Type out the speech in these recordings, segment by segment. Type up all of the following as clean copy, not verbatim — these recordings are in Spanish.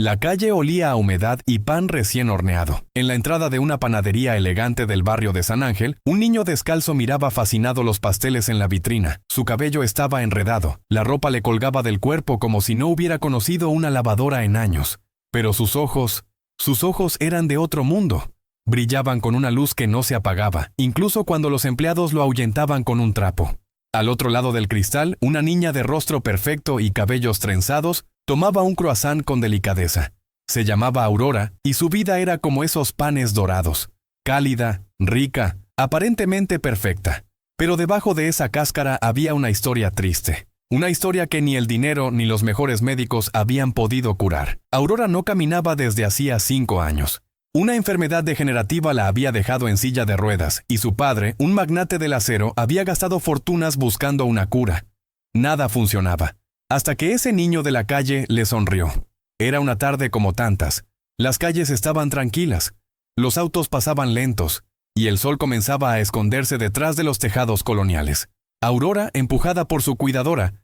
La calle olía a humedad y pan recién horneado. En la entrada de una panadería elegante del barrio de San Ángel, un niño descalzo miraba fascinado los pasteles en la vitrina. Su cabello estaba enredado, la ropa le colgaba del cuerpo como si no hubiera conocido una lavadora en años. Pero sus ojos eran de otro mundo. Brillaban con una luz que no se apagaba, incluso cuando los empleados lo ahuyentaban con un trapo. Al otro lado del cristal, una niña de rostro perfecto y cabellos trenzados tomaba un croissant con delicadeza. Se llamaba Aurora y su vida era como esos panes dorados, cálida, rica, aparentemente perfecta. Pero debajo de esa cáscara había una historia triste. Una historia que ni el dinero ni los mejores médicos habían podido curar. Aurora no caminaba desde hacía 5 años. Una enfermedad degenerativa la había dejado en silla de ruedas, y su padre, un magnate del acero, había gastado fortunas buscando una cura. Nada funcionaba, hasta que ese niño de la calle le sonrió. Era una tarde como tantas. Las calles estaban tranquilas, los autos pasaban lentos, y el sol comenzaba a esconderse detrás de los tejados coloniales. Aurora, empujada por su cuidadora,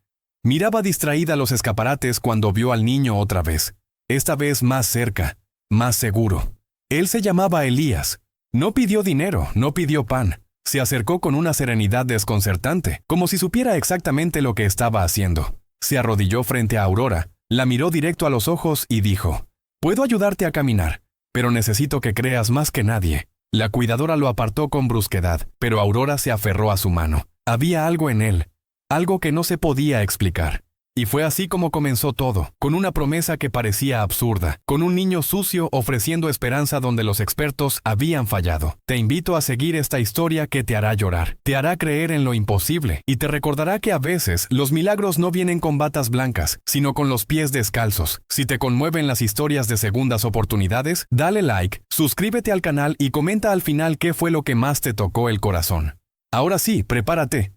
miraba distraída los escaparates cuando vio al niño otra vez. Esta vez más cerca, más seguro. Él se llamaba Elías. No pidió dinero, no pidió pan. Se acercó con una serenidad desconcertante, como si supiera exactamente lo que estaba haciendo. Se arrodilló frente a Aurora, la miró directo a los ojos y dijo: «Puedo ayudarte a caminar, pero necesito que creas más que nadie». La cuidadora lo apartó con brusquedad, pero Aurora se aferró a su mano. Había algo en él, algo que no se podía explicar. Y fue así como comenzó todo, con una promesa que parecía absurda, con un niño sucio ofreciendo esperanza donde los expertos habían fallado. Te invito a seguir esta historia que te hará llorar, te hará creer en lo imposible, y te recordará que a veces los milagros no vienen con batas blancas, sino con los pies descalzos. Si te conmueven las historias de segundas oportunidades, dale like, suscríbete al canal y comenta al final qué fue lo que más te tocó el corazón. Ahora sí, prepárate,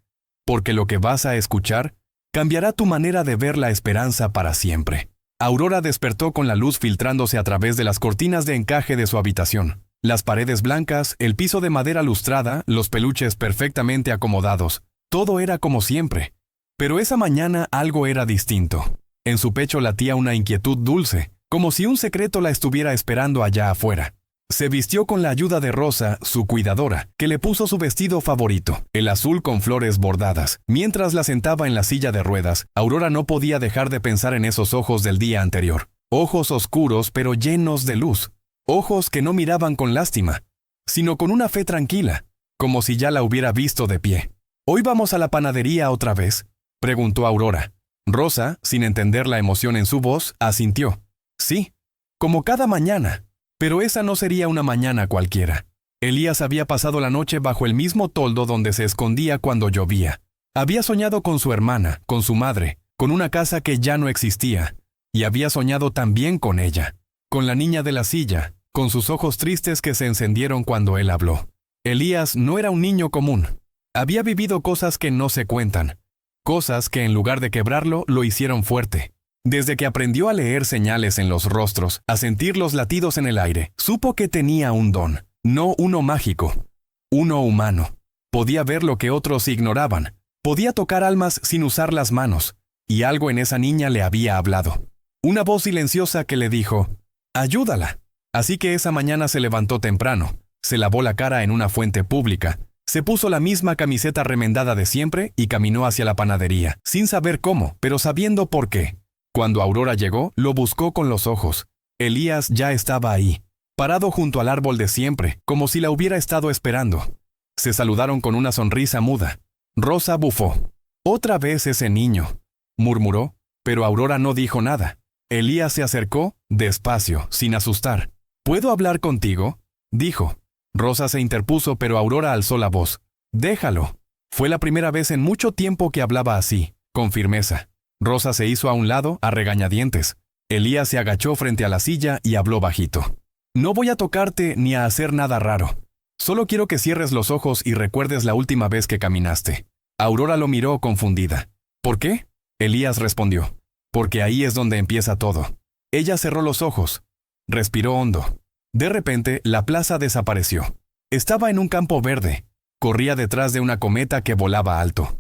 porque lo que vas a escuchar cambiará tu manera de ver la esperanza para siempre. Aurora despertó con la luz filtrándose a través de las cortinas de encaje de su habitación. Las paredes blancas, el piso de madera lustrada, los peluches perfectamente acomodados. Todo era como siempre. Pero esa mañana algo era distinto. En su pecho latía una inquietud dulce, como si un secreto la estuviera esperando allá afuera. Se vistió con la ayuda de Rosa, su cuidadora, que le puso su vestido favorito, el azul con flores bordadas. Mientras la sentaba en la silla de ruedas, Aurora no podía dejar de pensar en esos ojos del día anterior. Ojos oscuros pero llenos de luz. Ojos que no miraban con lástima, sino con una fe tranquila, como si ya la hubiera visto de pie. «¿Hoy vamos a la panadería otra vez?», preguntó Aurora. Rosa, sin entender la emoción en su voz, asintió. «Sí, como cada mañana». Pero esa no sería una mañana cualquiera. Elías había pasado la noche bajo el mismo toldo donde se escondía cuando llovía. Había soñado con su hermana, con su madre, con una casa que ya no existía. Y había soñado también con ella, con la niña de la silla, con sus ojos tristes que se encendieron cuando él habló. Elías no era un niño común. Había vivido cosas que no se cuentan. Cosas que en lugar de quebrarlo, lo hicieron fuerte. Desde que aprendió a leer señales en los rostros, a sentir los latidos en el aire, supo que tenía un don, no uno mágico, uno humano. Podía ver lo que otros ignoraban, podía tocar almas sin usar las manos, y algo en esa niña le había hablado. Una voz silenciosa que le dijo: «Ayúdala». Así que esa mañana se levantó temprano, se lavó la cara en una fuente pública, se puso la misma camiseta remendada de siempre y caminó hacia la panadería, sin saber cómo, pero sabiendo por qué. Cuando Aurora llegó, lo buscó con los ojos. Elías ya estaba ahí, parado junto al árbol de siempre, como si la hubiera estado esperando. Se saludaron con una sonrisa muda. Rosa bufó. «Otra vez ese niño», murmuró, pero Aurora no dijo nada. Elías se acercó, despacio, sin asustar. «¿Puedo hablar contigo?», dijo. Rosa se interpuso, pero Aurora alzó la voz. «Déjalo». Fue la primera vez en mucho tiempo que hablaba así, con firmeza. Rosa se hizo a un lado, a regañadientes. Elías se agachó frente a la silla y habló bajito. «No voy a tocarte ni a hacer nada raro. Solo quiero que cierres los ojos y recuerdes la última vez que caminaste». Aurora lo miró confundida. «¿Por qué?», Elías respondió. «Porque ahí es donde empieza todo». Ella cerró los ojos. Respiró hondo. De repente, la plaza desapareció. Estaba en un campo verde. Corría detrás de una cometa que volaba alto.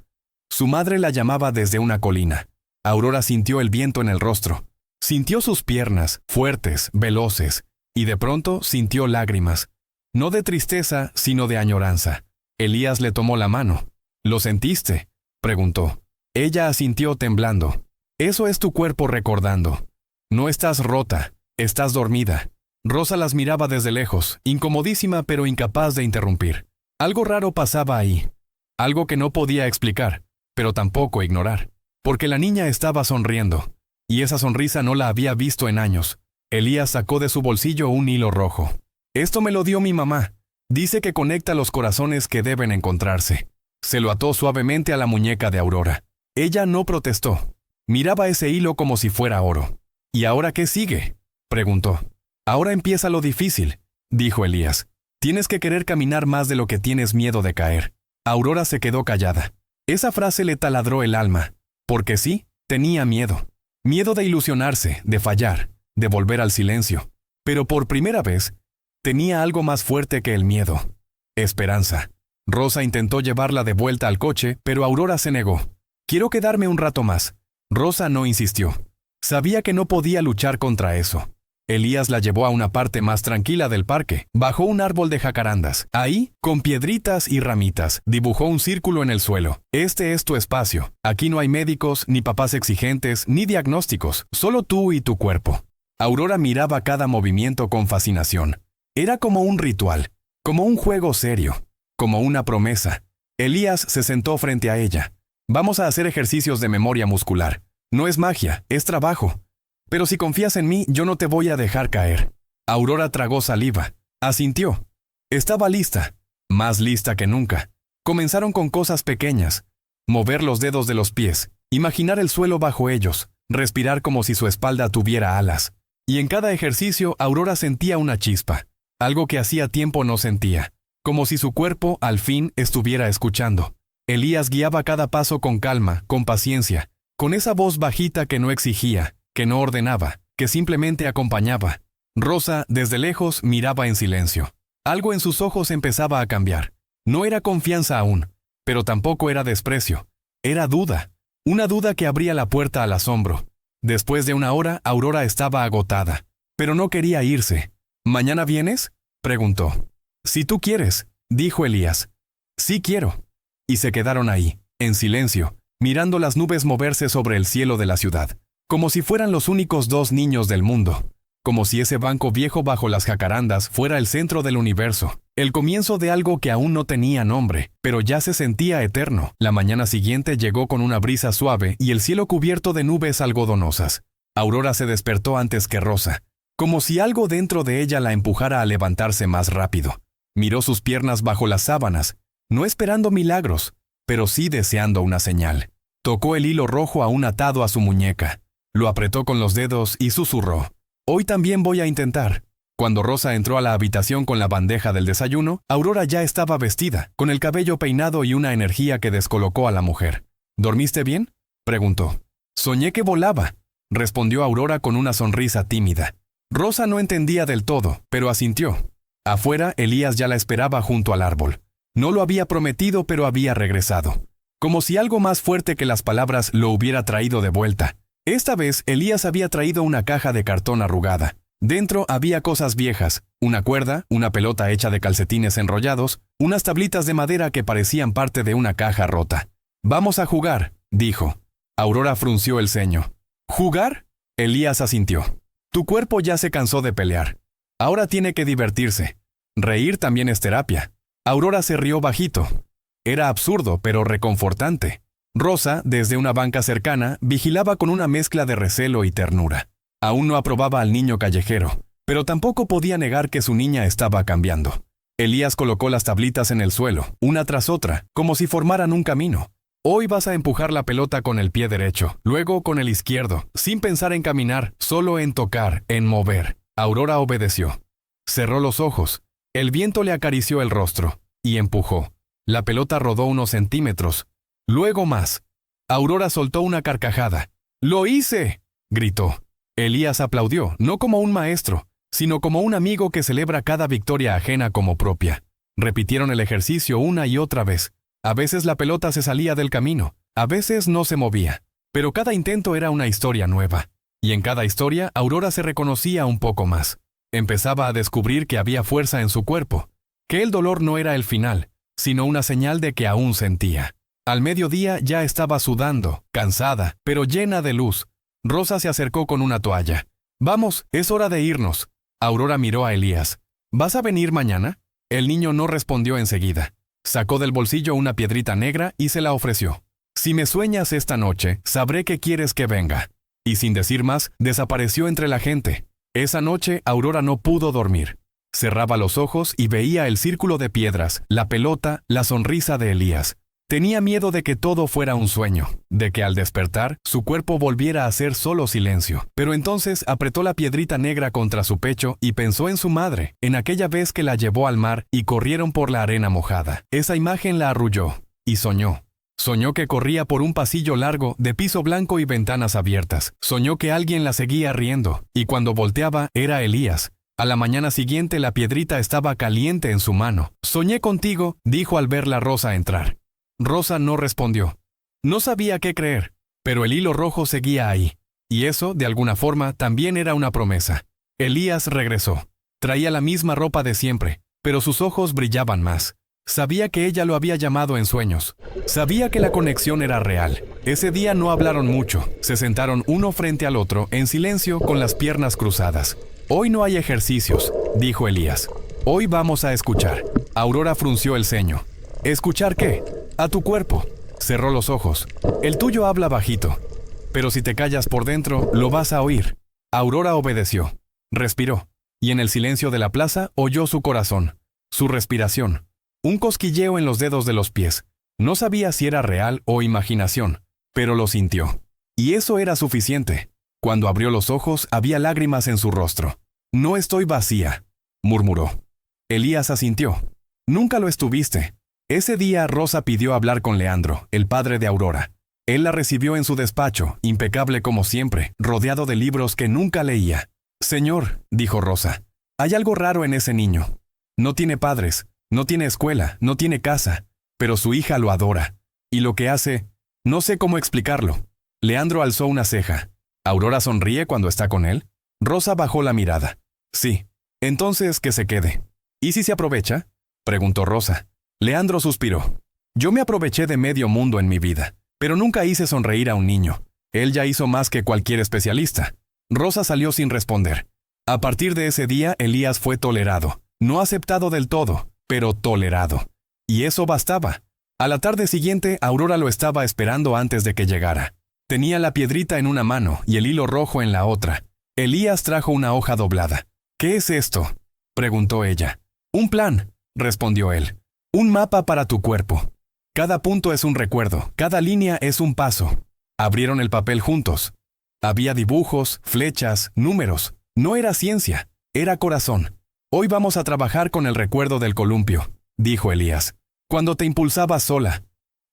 Su madre la llamaba desde una colina. Aurora sintió el viento en el rostro. Sintió sus piernas, fuertes, veloces, y de pronto sintió lágrimas. No de tristeza, sino de añoranza. Elías le tomó la mano. ¿Lo sentiste?, preguntó. Ella asintió temblando. Eso es tu cuerpo recordando. No estás rota, estás dormida. Rosa las miraba desde lejos, incomodísima pero incapaz de interrumpir. Algo raro pasaba ahí. Algo que no podía explicar, pero tampoco ignorar. Porque la niña estaba sonriendo. Y esa sonrisa no la había visto en años. Elías sacó de su bolsillo un hilo rojo. Esto me lo dio mi mamá. Dice que conecta los corazones que deben encontrarse. Se lo ató suavemente a la muñeca de Aurora. Ella no protestó. Miraba ese hilo como si fuera oro. ¿Y ahora qué sigue?, preguntó. Ahora empieza lo difícil, dijo Elías. Tienes que querer caminar más de lo que tienes miedo de caer. Aurora se quedó callada. Esa frase le taladró el alma. Porque sí, tenía miedo. Miedo de ilusionarse, de fallar, de volver al silencio. Pero por primera vez, tenía algo más fuerte que el miedo. Esperanza. Rosa intentó llevarla de vuelta al coche, pero Aurora se negó. Quiero quedarme un rato más. Rosa no insistió. Sabía que no podía luchar contra eso. Elías la llevó a una parte más tranquila del parque, bajo un árbol de jacarandas. Ahí, con piedritas y ramitas, dibujó un círculo en el suelo. Este es tu espacio. Aquí no hay médicos, ni papás exigentes, ni diagnósticos, solo tú y tu cuerpo. Aurora miraba cada movimiento con fascinación. Era como un ritual, como un juego serio, como una promesa. Elías se sentó frente a ella. Vamos a hacer ejercicios de memoria muscular. No es magia, es trabajo. Pero si confías en mí, yo no te voy a dejar caer. Aurora tragó saliva. Asintió. Estaba lista. Más lista que nunca. Comenzaron con cosas pequeñas. Mover los dedos de los pies. Imaginar el suelo bajo ellos. Respirar como si su espalda tuviera alas. Y en cada ejercicio, Aurora sentía una chispa. Algo que hacía tiempo no sentía. Como si su cuerpo, al fin, estuviera escuchando. Elías guiaba cada paso con calma, con paciencia. Con esa voz bajita que no exigía, que no ordenaba, que simplemente acompañaba. Rosa, desde lejos, miraba en silencio. Algo en sus ojos empezaba a cambiar. No era confianza aún, pero tampoco era desprecio. Era duda. Una duda que abría la puerta al asombro. Después de una hora, Aurora estaba agotada, pero no quería irse. ¿Mañana vienes?, preguntó. Si tú quieres, dijo Elías. Sí quiero. Y se quedaron ahí, en silencio, mirando las nubes moverse sobre el cielo de la ciudad. Como si fueran los únicos dos niños del mundo. Como si ese banco viejo bajo las jacarandas fuera el centro del universo. El comienzo de algo que aún no tenía nombre, pero ya se sentía eterno. La mañana siguiente llegó con una brisa suave y el cielo cubierto de nubes algodonosas. Aurora se despertó antes que Rosa, como si algo dentro de ella la empujara a levantarse más rápido. Miró sus piernas bajo las sábanas, no esperando milagros, pero sí deseando una señal. Tocó el hilo rojo aún atado a su muñeca. Lo apretó con los dedos y susurró. Hoy también voy a intentar. Cuando Rosa entró a la habitación con la bandeja del desayuno, Aurora ya estaba vestida, con el cabello peinado y una energía que descolocó a la mujer. ¿Dormiste bien?, preguntó. Soñé que volaba, respondió Aurora con una sonrisa tímida. Rosa no entendía del todo, pero asintió. Afuera, Elías ya la esperaba junto al árbol. No lo había prometido, pero había regresado. Como si algo más fuerte que las palabras lo hubiera traído de vuelta. Esta vez, Elías había traído una caja de cartón arrugada. Dentro había cosas viejas, una cuerda, una pelota hecha de calcetines enrollados, unas tablitas de madera que parecían parte de una caja rota. «Vamos a jugar», dijo. Aurora frunció el ceño. «¿Jugar?», Elías asintió. «Tu cuerpo ya se cansó de pelear. Ahora tiene que divertirse. Reír también es terapia». Aurora se rió bajito. Era absurdo, pero reconfortante. Rosa, desde una banca cercana, vigilaba con una mezcla de recelo y ternura. Aún no aprobaba al niño callejero, pero tampoco podía negar que su niña estaba cambiando. Elías colocó las tablitas en el suelo, una tras otra, como si formaran un camino. Hoy vas a empujar la pelota con el pie derecho, luego con el izquierdo, sin pensar en caminar, solo en tocar, en mover. Aurora obedeció. Cerró los ojos. El viento le acarició el rostro, y empujó. La pelota rodó unos centímetros. Luego más. Aurora soltó una carcajada. ¡Lo hice!, gritó. Elías aplaudió, no como un maestro, sino como un amigo que celebra cada victoria ajena como propia. Repitieron el ejercicio una y otra vez. A veces la pelota se salía del camino, a veces no se movía, pero cada intento era una historia nueva. Y en cada historia, Aurora se reconocía un poco más. Empezaba a descubrir que había fuerza en su cuerpo, que el dolor no era el final, sino una señal de que aún sentía. Al mediodía ya estaba sudando, cansada, pero llena de luz. Rosa se acercó con una toalla. «Vamos, es hora de irnos». Aurora miró a Elías. «¿Vas a venir mañana?» El niño no respondió enseguida. Sacó del bolsillo una piedrita negra y se la ofreció. «Si me sueñas esta noche, sabré que quieres que venga». Y sin decir más, desapareció entre la gente. Esa noche, Aurora no pudo dormir. Cerraba los ojos y veía el círculo de piedras, la pelota, la sonrisa de Elías. Tenía miedo de que todo fuera un sueño, de que al despertar, su cuerpo volviera a ser solo silencio. Pero entonces apretó la piedrita negra contra su pecho y pensó en su madre, en aquella vez que la llevó al mar y corrieron por la arena mojada. Esa imagen la arrulló, y soñó. Soñó que corría por un pasillo largo de piso blanco y ventanas abiertas. Soñó que alguien la seguía riendo, y cuando volteaba era Elías. A la mañana siguiente la piedrita estaba caliente en su mano. «Soñé contigo», dijo al verla Rosa entrar. Rosa no respondió. No sabía qué creer, pero el hilo rojo seguía ahí. Y eso, de alguna forma, también era una promesa. Elías regresó. Traía la misma ropa de siempre, pero sus ojos brillaban más. Sabía que ella lo había llamado en sueños. Sabía que la conexión era real. Ese día no hablaron mucho. Se sentaron uno frente al otro, en silencio, con las piernas cruzadas. «Hoy no hay ejercicios», dijo Elías. «Hoy vamos a escuchar». Aurora frunció el ceño. «¿Escuchar qué?» «A tu cuerpo». Cerró los ojos. «El tuyo habla bajito, pero si te callas por dentro, lo vas a oír». Aurora obedeció. Respiró. Y en el silencio de la plaza oyó su corazón, su respiración. Un cosquilleo en los dedos de los pies. No sabía si era real o imaginación, pero lo sintió. Y eso era suficiente. Cuando abrió los ojos, había lágrimas en su rostro. «No estoy vacía», murmuró. Elías asintió. «Nunca lo estuviste». Ese día Rosa pidió hablar con Leandro, el padre de Aurora. Él la recibió en su despacho, impecable como siempre, rodeado de libros que nunca leía. «Señor», dijo Rosa, «hay algo raro en ese niño. No tiene padres, no tiene escuela, no tiene casa, pero su hija lo adora. Y lo que hace, no sé cómo explicarlo». Leandro alzó una ceja. «¿Aurora sonríe cuando está con él?» Rosa bajó la mirada. «Sí. Entonces que se quede». «¿Y si se aprovecha?», preguntó Rosa. Leandro suspiró. «Yo me aproveché de medio mundo en mi vida, pero nunca hice sonreír a un niño. Él ya hizo más que cualquier especialista». Rosa salió sin responder. A partir de ese día, Elías fue tolerado. No aceptado del todo, pero tolerado. Y eso bastaba. A la tarde siguiente, Aurora lo estaba esperando antes de que llegara. Tenía la piedrita en una mano y el hilo rojo en la otra. Elías trajo una hoja doblada. «¿Qué es esto?», preguntó ella. «Un plan», respondió él. «Un mapa para tu cuerpo. Cada punto es un recuerdo, cada línea es un paso». Abrieron el papel juntos. Había dibujos, flechas, números. No era ciencia, era corazón. «Hoy vamos a trabajar con el recuerdo del columpio», dijo Elías. «Cuando te impulsabas sola».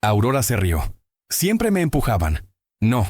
Aurora se rió. «Siempre me empujaban». «No,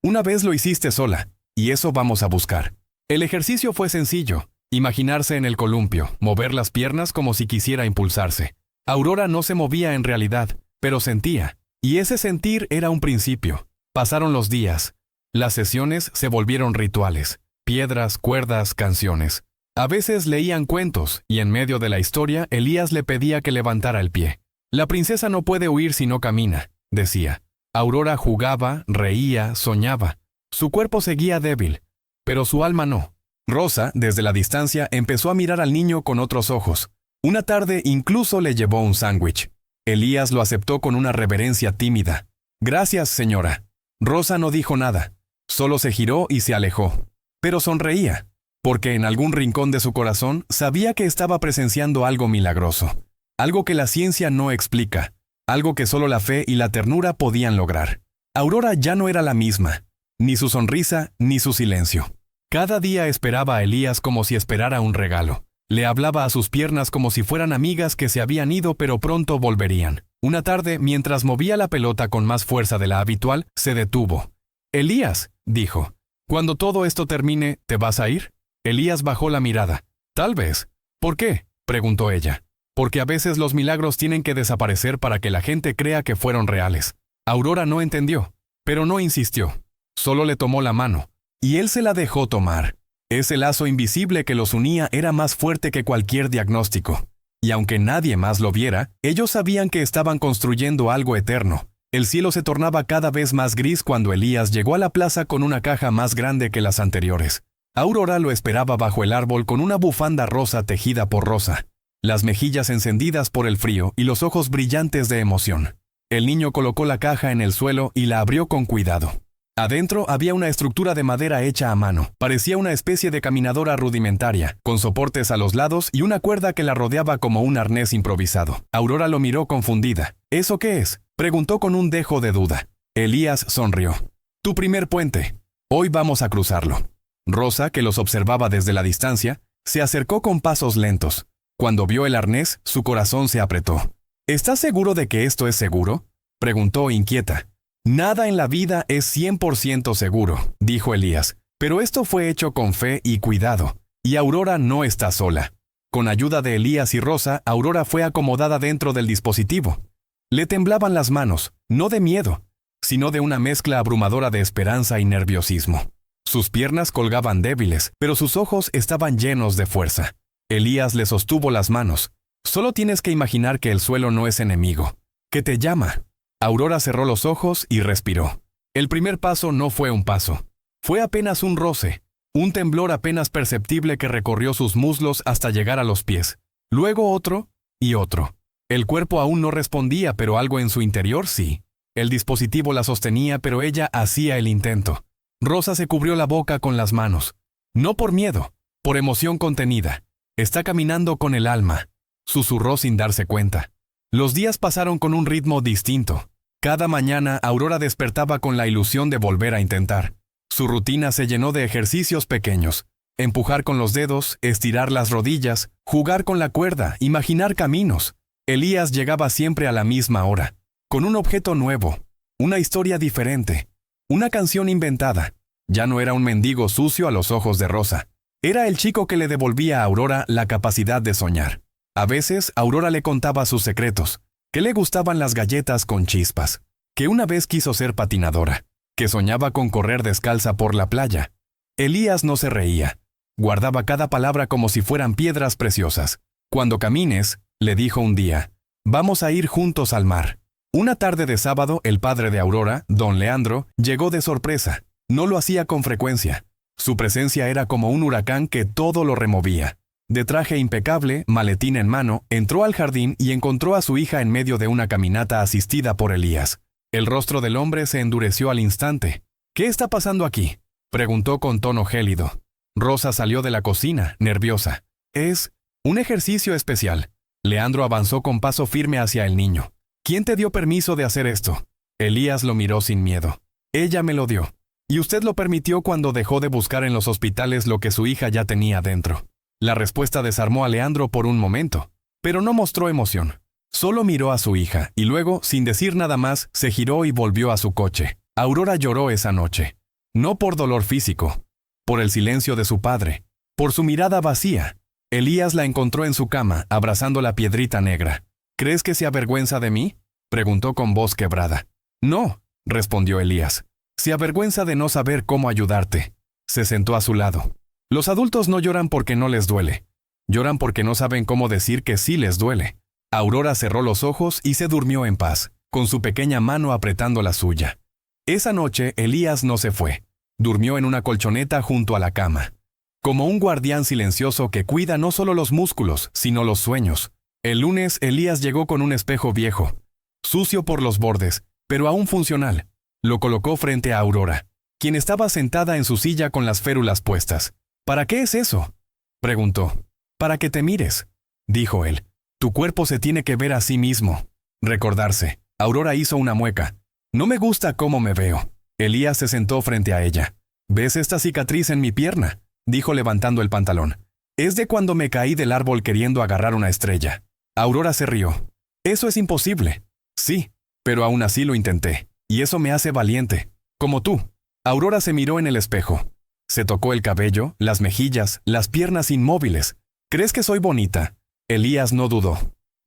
una vez lo hiciste sola, y eso vamos a buscar». El ejercicio fue sencillo. Imaginarse en el columpio, mover las piernas como si quisiera impulsarse. Aurora no se movía en realidad, pero sentía. Y ese sentir era un principio. Pasaron los días. Las sesiones se volvieron rituales. Piedras, cuerdas, canciones. A veces leían cuentos, y en medio de la historia, Elías le pedía que levantara el pie. «La princesa no puede huir si no camina», decía. Aurora jugaba, reía, soñaba. Su cuerpo seguía débil, pero su alma no. Rosa, desde la distancia, empezó a mirar al niño con otros ojos. Una tarde incluso le llevó un sándwich. Elías lo aceptó con una reverencia tímida. «Gracias, señora». Rosa no dijo nada. Solo se giró y se alejó. Pero sonreía, porque en algún rincón de su corazón sabía que estaba presenciando algo milagroso. Algo que la ciencia no explica. Algo que solo la fe y la ternura podían lograr. Aurora ya no era la misma. Ni su sonrisa, ni su silencio. Cada día esperaba a Elías como si esperara un regalo. Le hablaba a sus piernas como si fueran amigas que se habían ido pero pronto volverían. Una tarde, mientras movía la pelota con más fuerza de la habitual, se detuvo. «Elías», dijo, «cuando todo esto termine, ¿te vas a ir?» Elías bajó la mirada. «Tal vez». «¿Por qué?», preguntó ella. «Porque a veces los milagros tienen que desaparecer para que la gente crea que fueron reales». Aurora no entendió, pero no insistió. Solo le tomó la mano. y él se la dejó tomar. Ese lazo invisible que los unía era más fuerte que cualquier diagnóstico. Y aunque nadie más lo viera, ellos sabían que estaban construyendo algo eterno. El cielo se tornaba cada vez más gris cuando Elías llegó a la plaza con una caja más grande que las anteriores. Aurora lo esperaba bajo el árbol con una bufanda rosa tejida por Rosa, las mejillas encendidas por el frío y los ojos brillantes de emoción. El niño colocó la caja en el suelo y la abrió con cuidado. Adentro había una estructura de madera hecha a mano. Parecía una especie de caminadora rudimentaria, con soportes a los lados y una cuerda que la rodeaba como un arnés improvisado. Aurora lo miró confundida. ¿Eso qué es?, preguntó con un dejo de duda. Elías sonrió. Tu primer puente. Hoy vamos a cruzarlo. Rosa, que los observaba desde la distancia, se acercó con pasos lentos. Cuando vio el arnés, su corazón se apretó. ¿Estás seguro de que esto es seguro?, preguntó inquieta. Nada en la vida es 100% seguro, dijo Elías, pero esto fue hecho con fe y cuidado, y Aurora no está sola. Con ayuda de Elías y Rosa, Aurora fue acomodada dentro del dispositivo. Le temblaban las manos, no de miedo, sino de una mezcla abrumadora de esperanza y nerviosismo. Sus piernas colgaban débiles, pero sus ojos estaban llenos de fuerza. Elías le sostuvo las manos. Solo tienes que imaginar que el suelo no es enemigo, que te llama. Aurora cerró los ojos y respiró. El primer paso no fue un paso. Fue apenas un roce, un temblor apenas perceptible que recorrió sus muslos hasta llegar a los pies. Luego otro y otro. El cuerpo aún no respondía, pero algo en su interior sí. El dispositivo la sostenía, pero ella hacía el intento. Rosa se cubrió la boca con las manos. No por miedo, por emoción contenida. Está caminando con el alma, susurró sin darse cuenta. Los días pasaron con un ritmo distinto. Cada mañana Aurora despertaba con la ilusión de volver a intentar. Su rutina se llenó de ejercicios pequeños. Empujar con los dedos, estirar las rodillas, jugar con la cuerda, imaginar caminos. Elías llegaba siempre a la misma hora, con un objeto nuevo, una historia diferente, una canción inventada. Ya no era un mendigo sucio a los ojos de Rosa. Era el chico que le devolvía a Aurora la capacidad de soñar. A veces Aurora le contaba sus secretos, que le gustaban las galletas con chispas, que una vez quiso ser patinadora, que soñaba con correr descalza por la playa. Elías no se reía. Guardaba cada palabra como si fueran piedras preciosas. Cuando camines, le dijo un día, vamos a ir juntos al mar. Una tarde de sábado, el padre de Aurora, don Leandro, llegó de sorpresa. No lo hacía con frecuencia. Su presencia era como un huracán que todo lo removía. De traje impecable, maletín en mano, entró al jardín y encontró a su hija en medio de una caminata asistida por Elías. El rostro del hombre se endureció al instante. ¿Qué está pasando aquí?, preguntó con tono gélido. Rosa salió de la cocina, nerviosa. Es un ejercicio especial. Leandro avanzó con paso firme hacia el niño. ¿Quién te dio permiso de hacer esto? Elías lo miró sin miedo. Ella me lo dio. Y usted lo permitió cuando dejó de buscar en los hospitales lo que su hija ya tenía dentro. La respuesta desarmó a Leandro por un momento, pero no mostró emoción. Solo miró a su hija y luego, sin decir nada más, se giró y volvió a su coche. Aurora lloró esa noche. No por dolor físico, por el silencio de su padre, por su mirada vacía. Elías la encontró en su cama, abrazando la piedrita negra. ¿Crees que se avergüenza de mí?, preguntó con voz quebrada. No, respondió Elías. Se avergüenza de no saber cómo ayudarte. Se sentó a su lado. Los adultos no lloran porque no les duele. Lloran porque no saben cómo decir que sí les duele. Aurora cerró los ojos y se durmió en paz, con su pequeña mano apretando la suya. Esa noche Elías no se fue. Durmió en una colchoneta junto a la cama. Como un guardián silencioso que cuida no solo los músculos, sino los sueños. El lunes Elías llegó con un espejo viejo, sucio por los bordes, pero aún funcional. Lo colocó frente a Aurora, quien estaba sentada en su silla con las férulas puestas. ¿Para qué es eso?, preguntó. Para que te mires, dijo él. Tu cuerpo se tiene que ver a sí mismo. Recordarse. Aurora hizo una mueca. No me gusta cómo me veo. Elías se sentó frente a ella. ¿Ves esta cicatriz en mi pierna?, dijo levantando el pantalón. Es de cuando me caí del árbol queriendo agarrar una estrella. Aurora se rió. Eso es imposible. Sí, pero aún así lo intenté. Y eso me hace valiente. Como tú. Aurora se miró en el espejo. Se tocó el cabello, las mejillas, las piernas inmóviles. ¿Crees que soy bonita? Elías no dudó.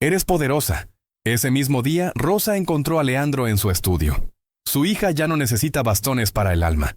Eres poderosa. Ese mismo día, Rosa encontró a Leandro en su estudio. Su hija ya no necesita bastones para el alma.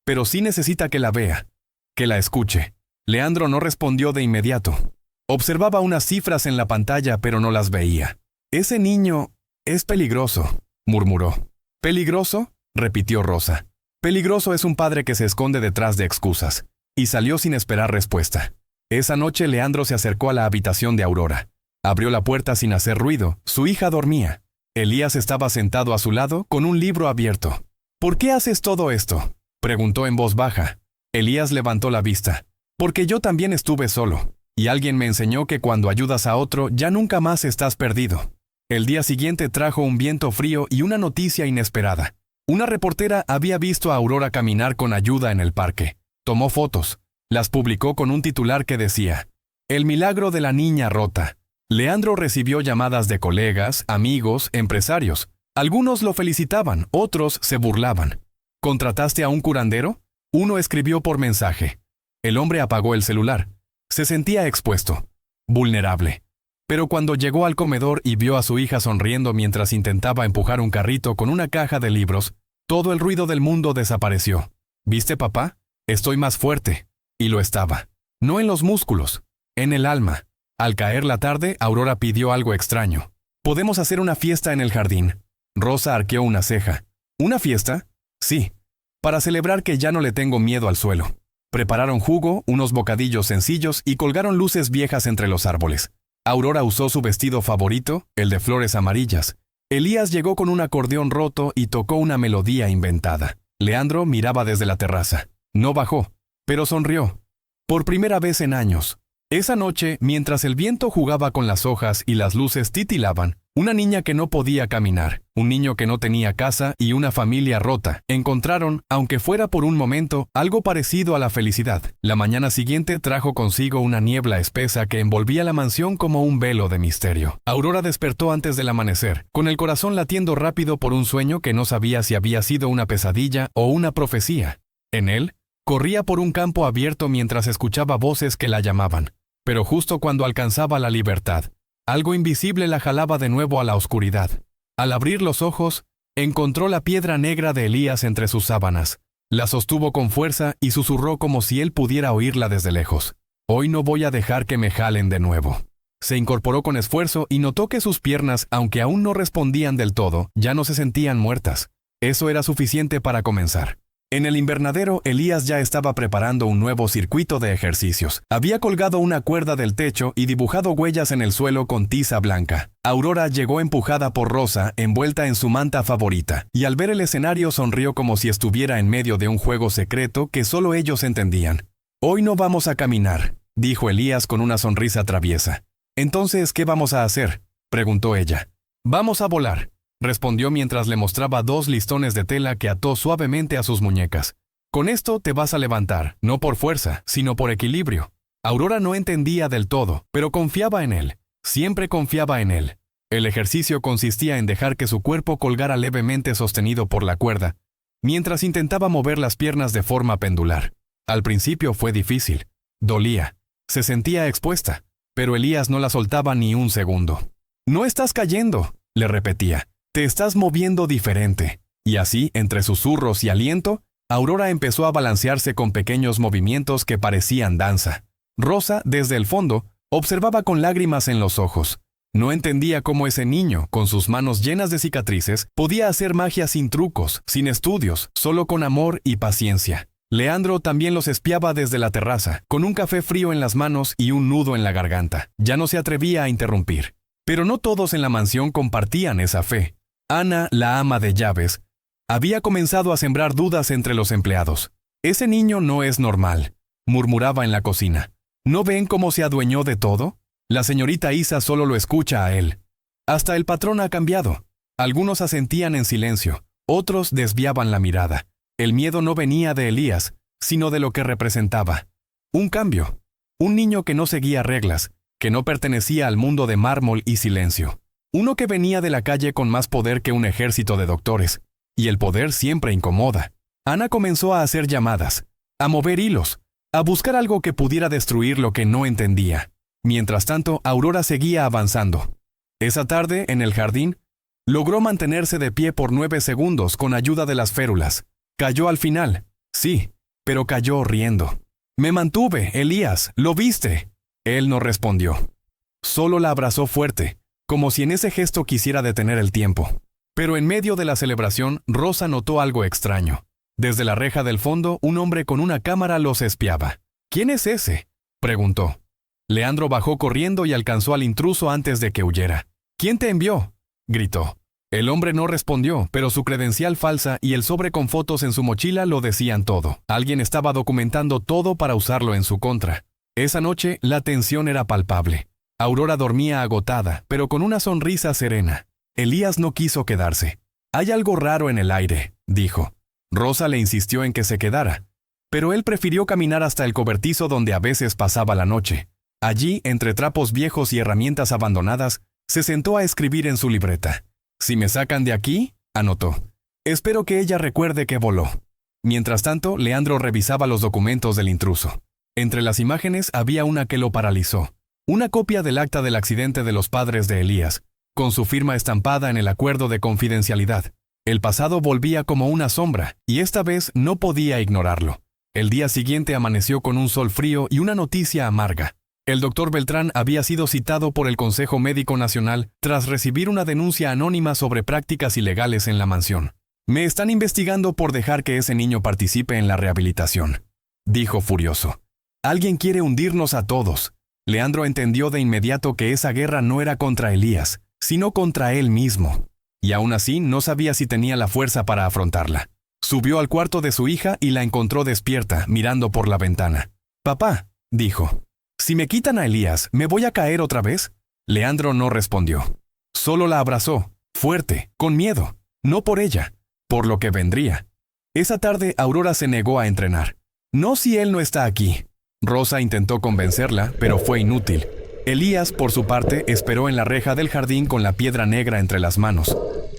pero sí necesita que la vea, que la escuche. Leandro no respondió de inmediato. Observaba unas cifras en la pantalla, pero no las veía. Ese niño es peligroso, murmuró. ¿Peligroso?, repitió Rosa. Peligroso es un padre que se esconde detrás de excusas. Y salió sin esperar respuesta. Esa noche Leandro se acercó a la habitación de Aurora. Abrió la puerta sin hacer ruido. Su hija dormía. Elías estaba sentado a su lado con un libro abierto. ¿Por qué haces todo esto?, preguntó en voz baja. Elías levantó la vista. Porque yo también estuve solo. Y alguien me enseñó que cuando ayudas a otro ya nunca más estás perdido. El día siguiente trajo un viento frío y una noticia inesperada. Una reportera había visto a Aurora caminar con ayuda en el parque. Tomó fotos. Las publicó con un titular que decía: El milagro de la niña rota. Leandro recibió llamadas de colegas, amigos, empresarios. Algunos lo felicitaban, otros se burlaban. ¿Contrataste a un curandero?, uno escribió por mensaje. El hombre apagó el celular. Se sentía expuesto, vulnerable. Pero cuando llegó al comedor y vio a su hija sonriendo mientras intentaba empujar un carrito con una caja de libros, todo el ruido del mundo desapareció. ¿Viste, papá? Estoy más fuerte. Y lo estaba. No en los músculos, en el alma. Al caer la tarde, Aurora pidió algo extraño. ¿Podemos hacer una fiesta en el jardín? Rosa arqueó una ceja. ¿Una fiesta? Sí. Para celebrar que ya no le tengo miedo al suelo. Prepararon jugo, unos bocadillos sencillos y colgaron luces viejas entre los árboles. Aurora usó su vestido favorito, el de flores amarillas. Elías llegó con un acordeón roto y tocó una melodía inventada. Leandro miraba desde la terraza. No bajó, pero sonrió. Por primera vez en años. Esa noche, mientras el viento jugaba con las hojas y las luces titilaban, una niña que no podía caminar, un niño que no tenía casa y una familia rota, encontraron, aunque fuera por un momento, algo parecido a la felicidad. La mañana siguiente trajo consigo una niebla espesa que envolvía la mansión como un velo de misterio. Aurora despertó antes del amanecer, con el corazón latiendo rápido por un sueño que no sabía si había sido una pesadilla o una profecía. En él, corría por un campo abierto mientras escuchaba voces que la llamaban. Pero justo cuando alcanzaba la libertad, algo invisible la jalaba de nuevo a la oscuridad. Al abrir los ojos, encontró la piedra negra de Elías entre sus sábanas. La sostuvo con fuerza y susurró como si él pudiera oírla desde lejos. Hoy no voy a dejar que me jalen de nuevo. Se incorporó con esfuerzo y notó que sus piernas, aunque aún no respondían del todo, ya no se sentían muertas. Eso era suficiente para comenzar. En el invernadero, Elías ya estaba preparando un nuevo circuito de ejercicios. Había colgado una cuerda del techo y dibujado huellas en el suelo con tiza blanca. Aurora llegó empujada por Rosa, envuelta en su manta favorita, y al ver el escenario sonrió como si estuviera en medio de un juego secreto que solo ellos entendían. «Hoy no vamos a caminar», dijo Elías con una sonrisa traviesa. «Entonces, ¿qué vamos a hacer?», preguntó ella. «Vamos a volar», respondió mientras le mostraba 2 listones de tela que ató suavemente a sus muñecas. «Con esto te vas a levantar, no por fuerza, sino por equilibrio». Aurora no entendía del todo, pero confiaba en él. Siempre confiaba en él. El ejercicio consistía en dejar que su cuerpo colgara levemente sostenido por la cuerda, mientras intentaba mover las piernas de forma pendular. Al principio fue difícil. Dolía. Se sentía expuesta, pero Elías no la soltaba ni un segundo. «No estás cayendo», le repetía. «Te estás moviendo diferente». Y así, entre susurros y aliento, Aurora empezó a balancearse con pequeños movimientos que parecían danza. Rosa, desde el fondo, observaba con lágrimas en los ojos. No entendía cómo ese niño, con sus manos llenas de cicatrices, podía hacer magia sin trucos, sin estudios, solo con amor y paciencia. Leandro también los espiaba desde la terraza, con un café frío en las manos y un nudo en la garganta. Ya no se atrevía a interrumpir. Pero no todos en la mansión compartían esa fe. Ana, la ama de llaves, había comenzado a sembrar dudas entre los empleados. «Ese niño no es normal», murmuraba en la cocina. «¿No ven cómo se adueñó de todo? La señorita Isa solo lo escucha a él. Hasta el patrón ha cambiado». Algunos asentían en silencio, otros desviaban la mirada. El miedo no venía de Elías, sino de lo que representaba. Un cambio. Un niño que no seguía reglas, que no pertenecía al mundo de mármol y silencio. Uno que venía de la calle con más poder que un ejército de doctores. Y el poder siempre incomoda. Ana comenzó a hacer llamadas, a mover hilos, a buscar algo que pudiera destruir lo que no entendía. Mientras tanto, Aurora seguía avanzando. Esa tarde, en el jardín, logró mantenerse de pie por 9 segundos con ayuda de las férulas. Cayó al final, sí, pero cayó riendo. «Me mantuve, Elías, ¿lo viste?» Él no respondió. Solo la abrazó fuerte, como si en ese gesto quisiera detener el tiempo. Pero en medio de la celebración, Rosa notó algo extraño. Desde la reja del fondo, un hombre con una cámara los espiaba. «¿Quién es ese?», preguntó. Leandro bajó corriendo y alcanzó al intruso antes de que huyera. «¿Quién te envió?», gritó. El hombre no respondió, pero su credencial falsa y el sobre con fotos en su mochila lo decían todo. Alguien estaba documentando todo para usarlo en su contra. Esa noche, la tensión era palpable. Aurora dormía agotada, pero con una sonrisa serena. Elías no quiso quedarse. «Hay algo raro en el aire», dijo. Rosa le insistió en que se quedara, pero él prefirió caminar hasta el cobertizo donde a veces pasaba la noche. Allí, entre trapos viejos y herramientas abandonadas, se sentó a escribir en su libreta. «Si me sacan de aquí», anotó. «Espero que ella recuerde que voló». Mientras tanto, Leandro revisaba los documentos del intruso. Entre las imágenes había una que lo paralizó. Una copia del acta del accidente de los padres de Elías, con su firma estampada en el acuerdo de confidencialidad. El pasado volvía como una sombra, y esta vez no podía ignorarlo. El día siguiente amaneció con un sol frío y una noticia amarga. El doctor Beltrán había sido citado por el Consejo Médico Nacional tras recibir una denuncia anónima sobre prácticas ilegales en la mansión. «Me están investigando por dejar que ese niño participe en la rehabilitación», dijo furioso. «Alguien quiere hundirnos a todos». Leandro entendió de inmediato que esa guerra no era contra Elías, sino contra él mismo. Y aún así no sabía si tenía la fuerza para afrontarla. Subió al cuarto de su hija y la encontró despierta, mirando por la ventana. «Papá», dijo, «si me quitan a Elías, ¿me voy a caer otra vez?». Leandro no respondió. Solo la abrazó, fuerte, con miedo. No por ella, por lo que vendría. Esa tarde Aurora se negó a entrenar. «No si él no está aquí». Rosa intentó convencerla, pero fue inútil. Elías, por su parte, esperó en la reja del jardín con la piedra negra entre las manos.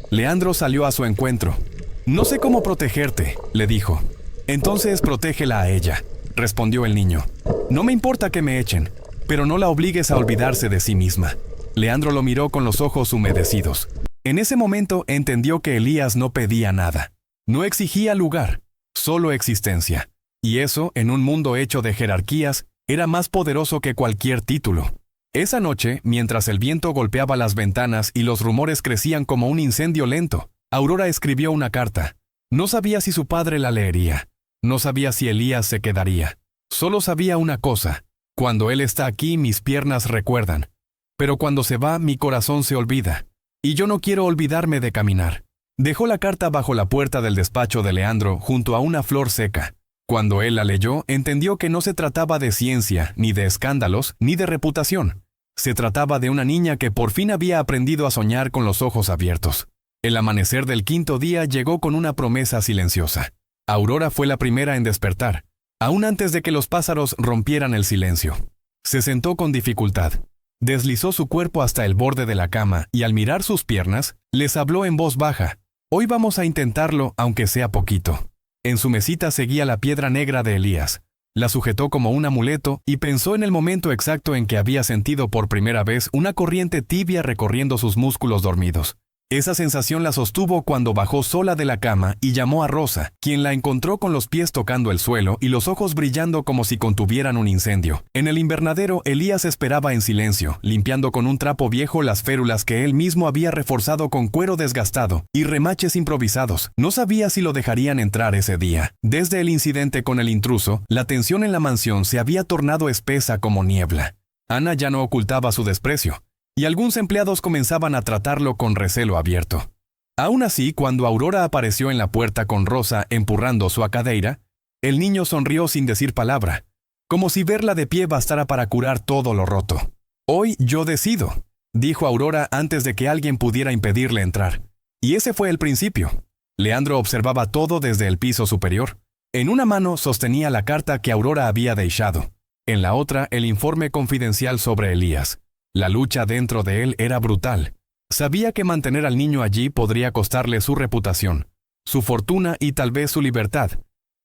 Leandro salió a su encuentro. «No sé cómo protegerte», le dijo. «Entonces protégela a ella», respondió el niño. «No me importa que me echen, pero no la obligues a olvidarse de sí misma». Leandro lo miró con los ojos humedecidos. En ese momento entendió que Elías no pedía nada. No exigía lugar, solo existencia. Y eso, en un mundo hecho de jerarquías, era más poderoso que cualquier título. Esa noche, mientras el viento golpeaba las ventanas y los rumores crecían como un incendio lento, Aurora escribió una carta. No sabía si su padre la leería. No sabía si Elías se quedaría. Solo sabía una cosa. Cuando él está aquí, mis piernas recuerdan. Pero cuando se va, mi corazón se olvida. Y yo no quiero olvidarme de caminar. Dejó la carta bajo la puerta del despacho de Leandro, junto a una flor seca. Cuando él la leyó, entendió que no se trataba de ciencia, ni de escándalos, ni de reputación. Se trataba de una niña que por fin había aprendido a soñar con los ojos abiertos. El amanecer del quinto día llegó con una promesa silenciosa. Aurora fue la primera en despertar, aún antes de que los pájaros rompieran el silencio. Se sentó con dificultad. Deslizó su cuerpo hasta el borde de la cama y al mirar sus piernas, les habló en voz baja. «Hoy vamos a intentarlo, aunque sea poquito». En su mesita seguía la piedra negra de Elías. La sujetó como un amuleto y pensó en el momento exacto en que había sentido por primera vez una corriente tibia recorriendo sus músculos dormidos. Esa sensación la sostuvo cuando bajó sola de la cama y llamó a Rosa, quien la encontró con los pies tocando el suelo y los ojos brillando como si contuvieran un incendio. En el invernadero, Elías esperaba en silencio, limpiando con un trapo viejo las férulas que él mismo había reforzado con cuero desgastado y remaches improvisados. No sabía si lo dejarían entrar ese día. Desde el incidente con el intruso, la tensión en la mansión se había tornado espesa como niebla. Ana ya no ocultaba su desprecio, y algunos empleados comenzaban a tratarlo con recelo abierto. Aún así, cuando Aurora apareció en la puerta con Rosa empurrando su acadeira, el niño sonrió sin decir palabra, como si verla de pie bastara para curar todo lo roto. «Hoy yo decido», dijo Aurora antes de que alguien pudiera impedirle entrar. Y ese fue el principio. Leandro observaba todo desde el piso superior. En una mano sostenía la carta que Aurora había dejado. En la otra, el informe confidencial sobre Elías. La lucha dentro de él era brutal. Sabía que mantener al niño allí podría costarle su reputación, su fortuna y tal vez su libertad,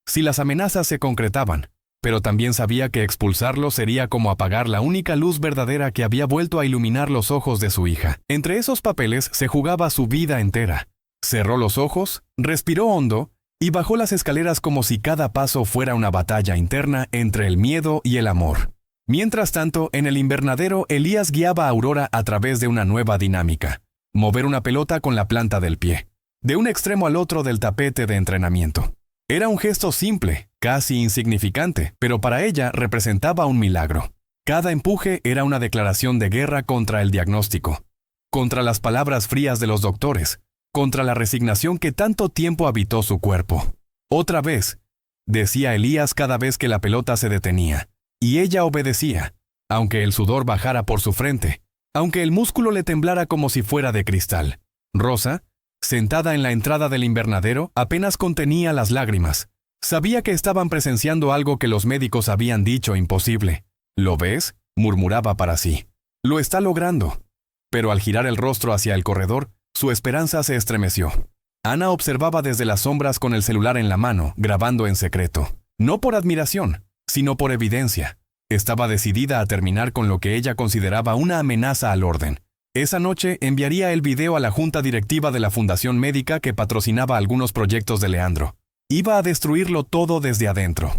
si las amenazas se concretaban, pero también sabía que expulsarlo sería como apagar la única luz verdadera que había vuelto a iluminar los ojos de su hija. Entre esos papeles se jugaba su vida entera. Cerró los ojos, respiró hondo y bajó las escaleras como si cada paso fuera una batalla interna entre el miedo y el amor. Mientras tanto, en el invernadero, Elías guiaba a Aurora a través de una nueva dinámica: mover una pelota con la planta del pie, de un extremo al otro del tapete de entrenamiento. Era un gesto simple, casi insignificante, pero para ella representaba un milagro. Cada empuje era una declaración de guerra contra el diagnóstico, contra las palabras frías de los doctores, contra la resignación que tanto tiempo habitó su cuerpo. Otra vez, decía Elías cada vez que la pelota se detenía, y ella obedecía, aunque el sudor bajara por su frente, aunque el músculo le temblara como si fuera de cristal. Rosa, sentada en la entrada del invernadero, apenas contenía las lágrimas. Sabía que estaban presenciando algo que los médicos habían dicho imposible. ¿Lo ves?, murmuraba para sí. Lo está logrando. Pero al girar el rostro hacia el corredor, su esperanza se estremeció. Ana observaba desde las sombras con el celular en la mano, grabando en secreto. No por admiración, sino por evidencia. Estaba decidida a terminar con lo que ella consideraba una amenaza al orden. Esa noche enviaría el video a la junta directiva de la fundación médica que patrocinaba algunos proyectos de Leandro. Iba a destruirlo todo desde adentro.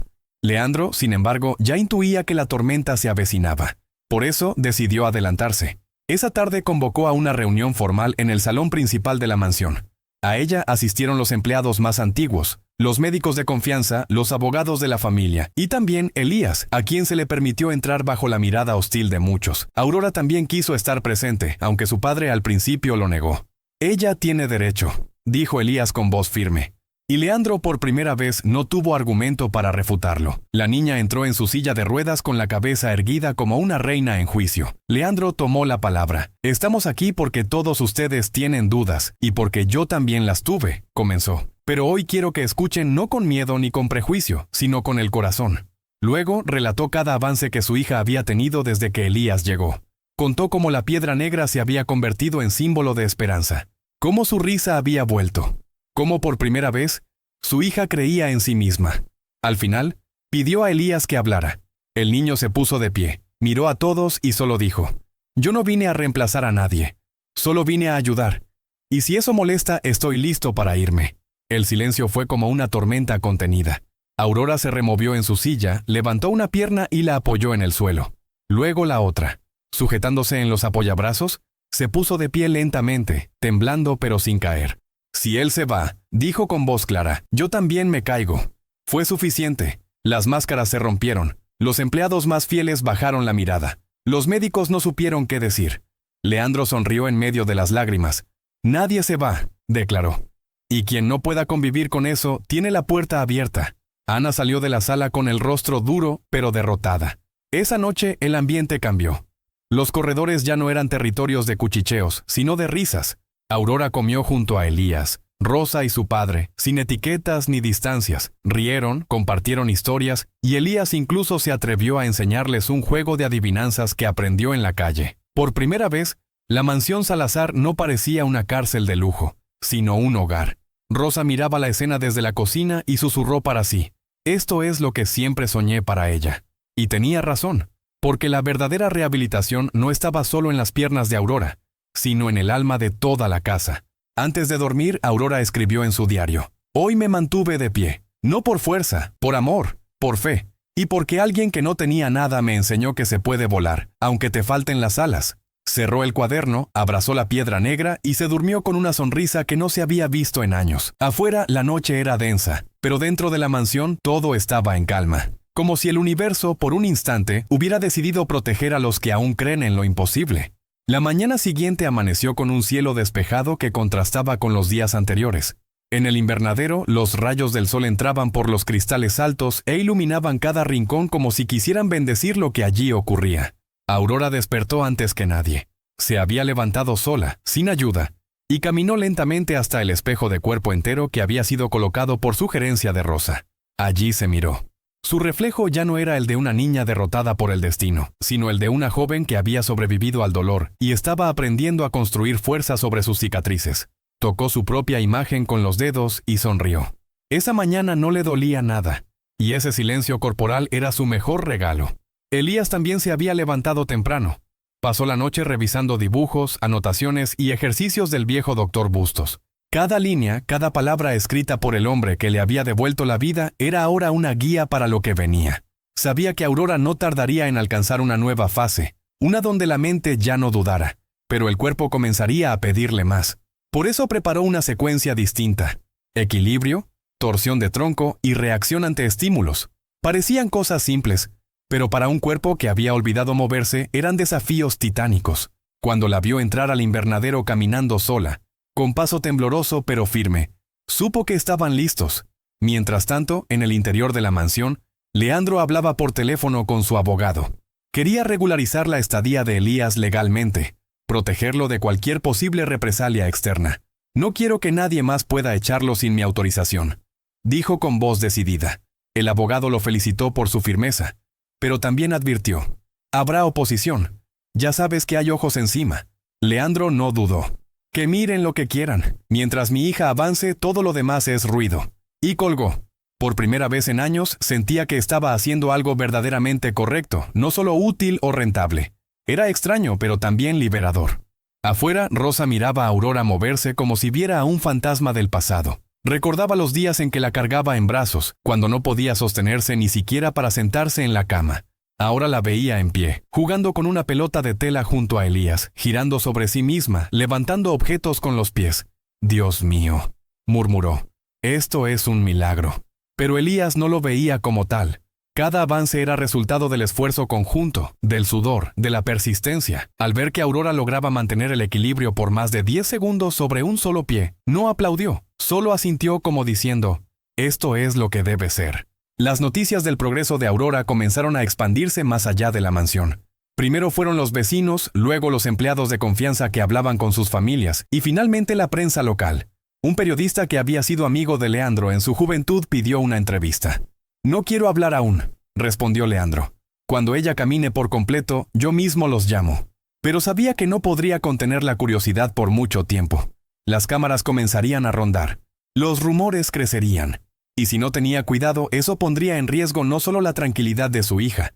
Leandro, sin embargo, ya intuía que la tormenta se avecinaba. Por eso decidió adelantarse. Esa tarde convocó a una reunión formal en el salón principal de la mansión. A ella asistieron los empleados más antiguos, los médicos de confianza, los abogados de la familia, y también Elías, a quien se le permitió entrar bajo la mirada hostil de muchos. Aurora también quiso estar presente, aunque su padre al principio lo negó. «Ella tiene derecho», dijo Elías con voz firme. Y Leandro por primera vez no tuvo argumento para refutarlo. La niña entró en su silla de ruedas con la cabeza erguida como una reina en juicio. Leandro tomó la palabra. «Estamos aquí porque todos ustedes tienen dudas, y porque yo también las tuve», comenzó. «Pero hoy quiero que escuchen no con miedo ni con prejuicio, sino con el corazón». Luego relató cada avance que su hija había tenido desde que Elías llegó. Contó cómo la piedra negra se había convertido en símbolo de esperanza, cómo su risa había vuelto, cómo por primera vez su hija creía en sí misma. Al final, pidió a Elías que hablara. El niño se puso de pie, miró a todos y solo dijo: «Yo no vine a reemplazar a nadie, solo vine a ayudar. Y si eso molesta, estoy listo para irme». El silencio fue como una tormenta contenida. Aurora se removió en su silla, levantó una pierna y la apoyó en el suelo. Luego la otra. Sujetándose en los apoyabrazos, se puso de pie lentamente, temblando pero sin caer. «Si él se va», dijo con voz clara, «yo también me caigo». Fue suficiente. Las máscaras se rompieron. Los empleados más fieles bajaron la mirada. Los médicos no supieron qué decir. Leandro sonrió en medio de las lágrimas. «Nadie se va», declaró. «Y quien no pueda convivir con eso, tiene la puerta abierta». Ana salió de la sala con el rostro duro, pero derrotada. Esa noche el ambiente cambió. Los corredores ya no eran territorios de cuchicheos, sino de risas. Aurora comió junto a Elías, Rosa y su padre, sin etiquetas ni distancias. Rieron, compartieron historias, y Elías incluso se atrevió a enseñarles un juego de adivinanzas que aprendió en la calle. Por primera vez, la mansión Salazar no parecía una cárcel de lujo, sino un hogar. Rosa miraba la escena desde la cocina y susurró para sí: «Esto es lo que siempre soñé para ella». Y tenía razón, porque la verdadera rehabilitación no estaba solo en las piernas de Aurora, sino en el alma de toda la casa. Antes de dormir, Aurora escribió en su diario: «Hoy me mantuve de pie, no por fuerza, por amor, por fe, y porque alguien que no tenía nada me enseñó que se puede volar, aunque te falten las alas». Cerró el cuaderno, abrazó la piedra negra y se durmió con una sonrisa que no se había visto en años. Afuera la noche era densa, pero dentro de la mansión todo estaba en calma. Como si el universo, por un instante, hubiera decidido proteger a los que aún creen en lo imposible. La mañana siguiente amaneció con un cielo despejado que contrastaba con los días anteriores. En el invernadero, los rayos del sol entraban por los cristales altos e iluminaban cada rincón como si quisieran bendecir lo que allí ocurría. Aurora despertó antes que nadie. Se había levantado sola, sin ayuda, y caminó lentamente hasta el espejo de cuerpo entero que había sido colocado por sugerencia de Rosa. Allí se miró. Su reflejo ya no era el de una niña derrotada por el destino, sino el de una joven que había sobrevivido al dolor y estaba aprendiendo a construir fuerza sobre sus cicatrices. Tocó su propia imagen con los dedos y sonrió. Esa mañana no le dolía nada, y ese silencio corporal era su mejor regalo. Elías también se había levantado temprano. Pasó la noche revisando dibujos, anotaciones y ejercicios del viejo doctor Bustos. Cada línea, cada palabra escrita por el hombre que le había devuelto la vida era ahora una guía para lo que venía. Sabía que Aurora no tardaría en alcanzar una nueva fase, una donde la mente ya no dudara, pero el cuerpo comenzaría a pedirle más. Por eso preparó una secuencia distinta: equilibrio, torsión de tronco y reacción ante estímulos. Parecían cosas simples, pero para un cuerpo que había olvidado moverse eran desafíos titánicos. Cuando la vio entrar al invernadero caminando sola, con paso tembloroso pero firme, supo que estaban listos. Mientras tanto, en el interior de la mansión, Leandro hablaba por teléfono con su abogado. Quería regularizar la estadía de Elías legalmente, protegerlo de cualquier posible represalia externa. No quiero que nadie más pueda echarlo sin mi autorización, dijo con voz decidida. El abogado lo felicitó por su firmeza, pero también advirtió: habrá oposición. Ya sabes que hay ojos encima. Leandro no dudó. Que miren lo que quieran. Mientras mi hija avance, todo lo demás es ruido. Y colgó. Por primera vez en años, sentía que estaba haciendo algo verdaderamente correcto, no solo útil o rentable. Era extraño, pero también liberador. Afuera, Rosa miraba a Aurora moverse como si viera a un fantasma del pasado. Recordaba los días en que la cargaba en brazos, cuando no podía sostenerse ni siquiera para sentarse en la cama. Ahora la veía en pie, jugando con una pelota de tela junto a Elías, girando sobre sí misma, levantando objetos con los pies. «Dios mío», murmuró, «esto es un milagro». Pero Elías no lo veía como tal. Cada avance era resultado del esfuerzo conjunto, del sudor, de la persistencia. Al ver que Aurora lograba mantener el equilibrio por más de 10 segundos sobre un solo pie, no aplaudió, solo asintió como diciendo: «Esto es lo que debe ser». Las noticias del progreso de Aurora comenzaron a expandirse más allá de la mansión. Primero fueron los vecinos, luego los empleados de confianza que hablaban con sus familias, y finalmente la prensa local. Un periodista que había sido amigo de Leandro en su juventud pidió una entrevista. «No quiero hablar aún», respondió Leandro. «Cuando ella camine por completo, yo mismo los llamo». Pero sabía que no podría contener la curiosidad por mucho tiempo. Las cámaras comenzarían a rondar. Los rumores crecerían. Y si no tenía cuidado, eso pondría en riesgo no solo la tranquilidad de su hija,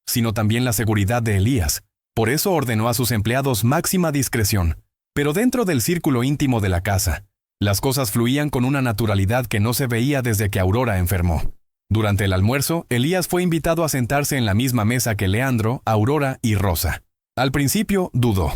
sino también la seguridad de Elías. Por eso ordenó a sus empleados máxima discreción. Pero dentro del círculo íntimo de la casa, las cosas fluían con una naturalidad que no se veía desde que Aurora enfermó. Durante el almuerzo, Elías fue invitado a sentarse en la misma mesa que Leandro, Aurora y Rosa. Al principio dudó,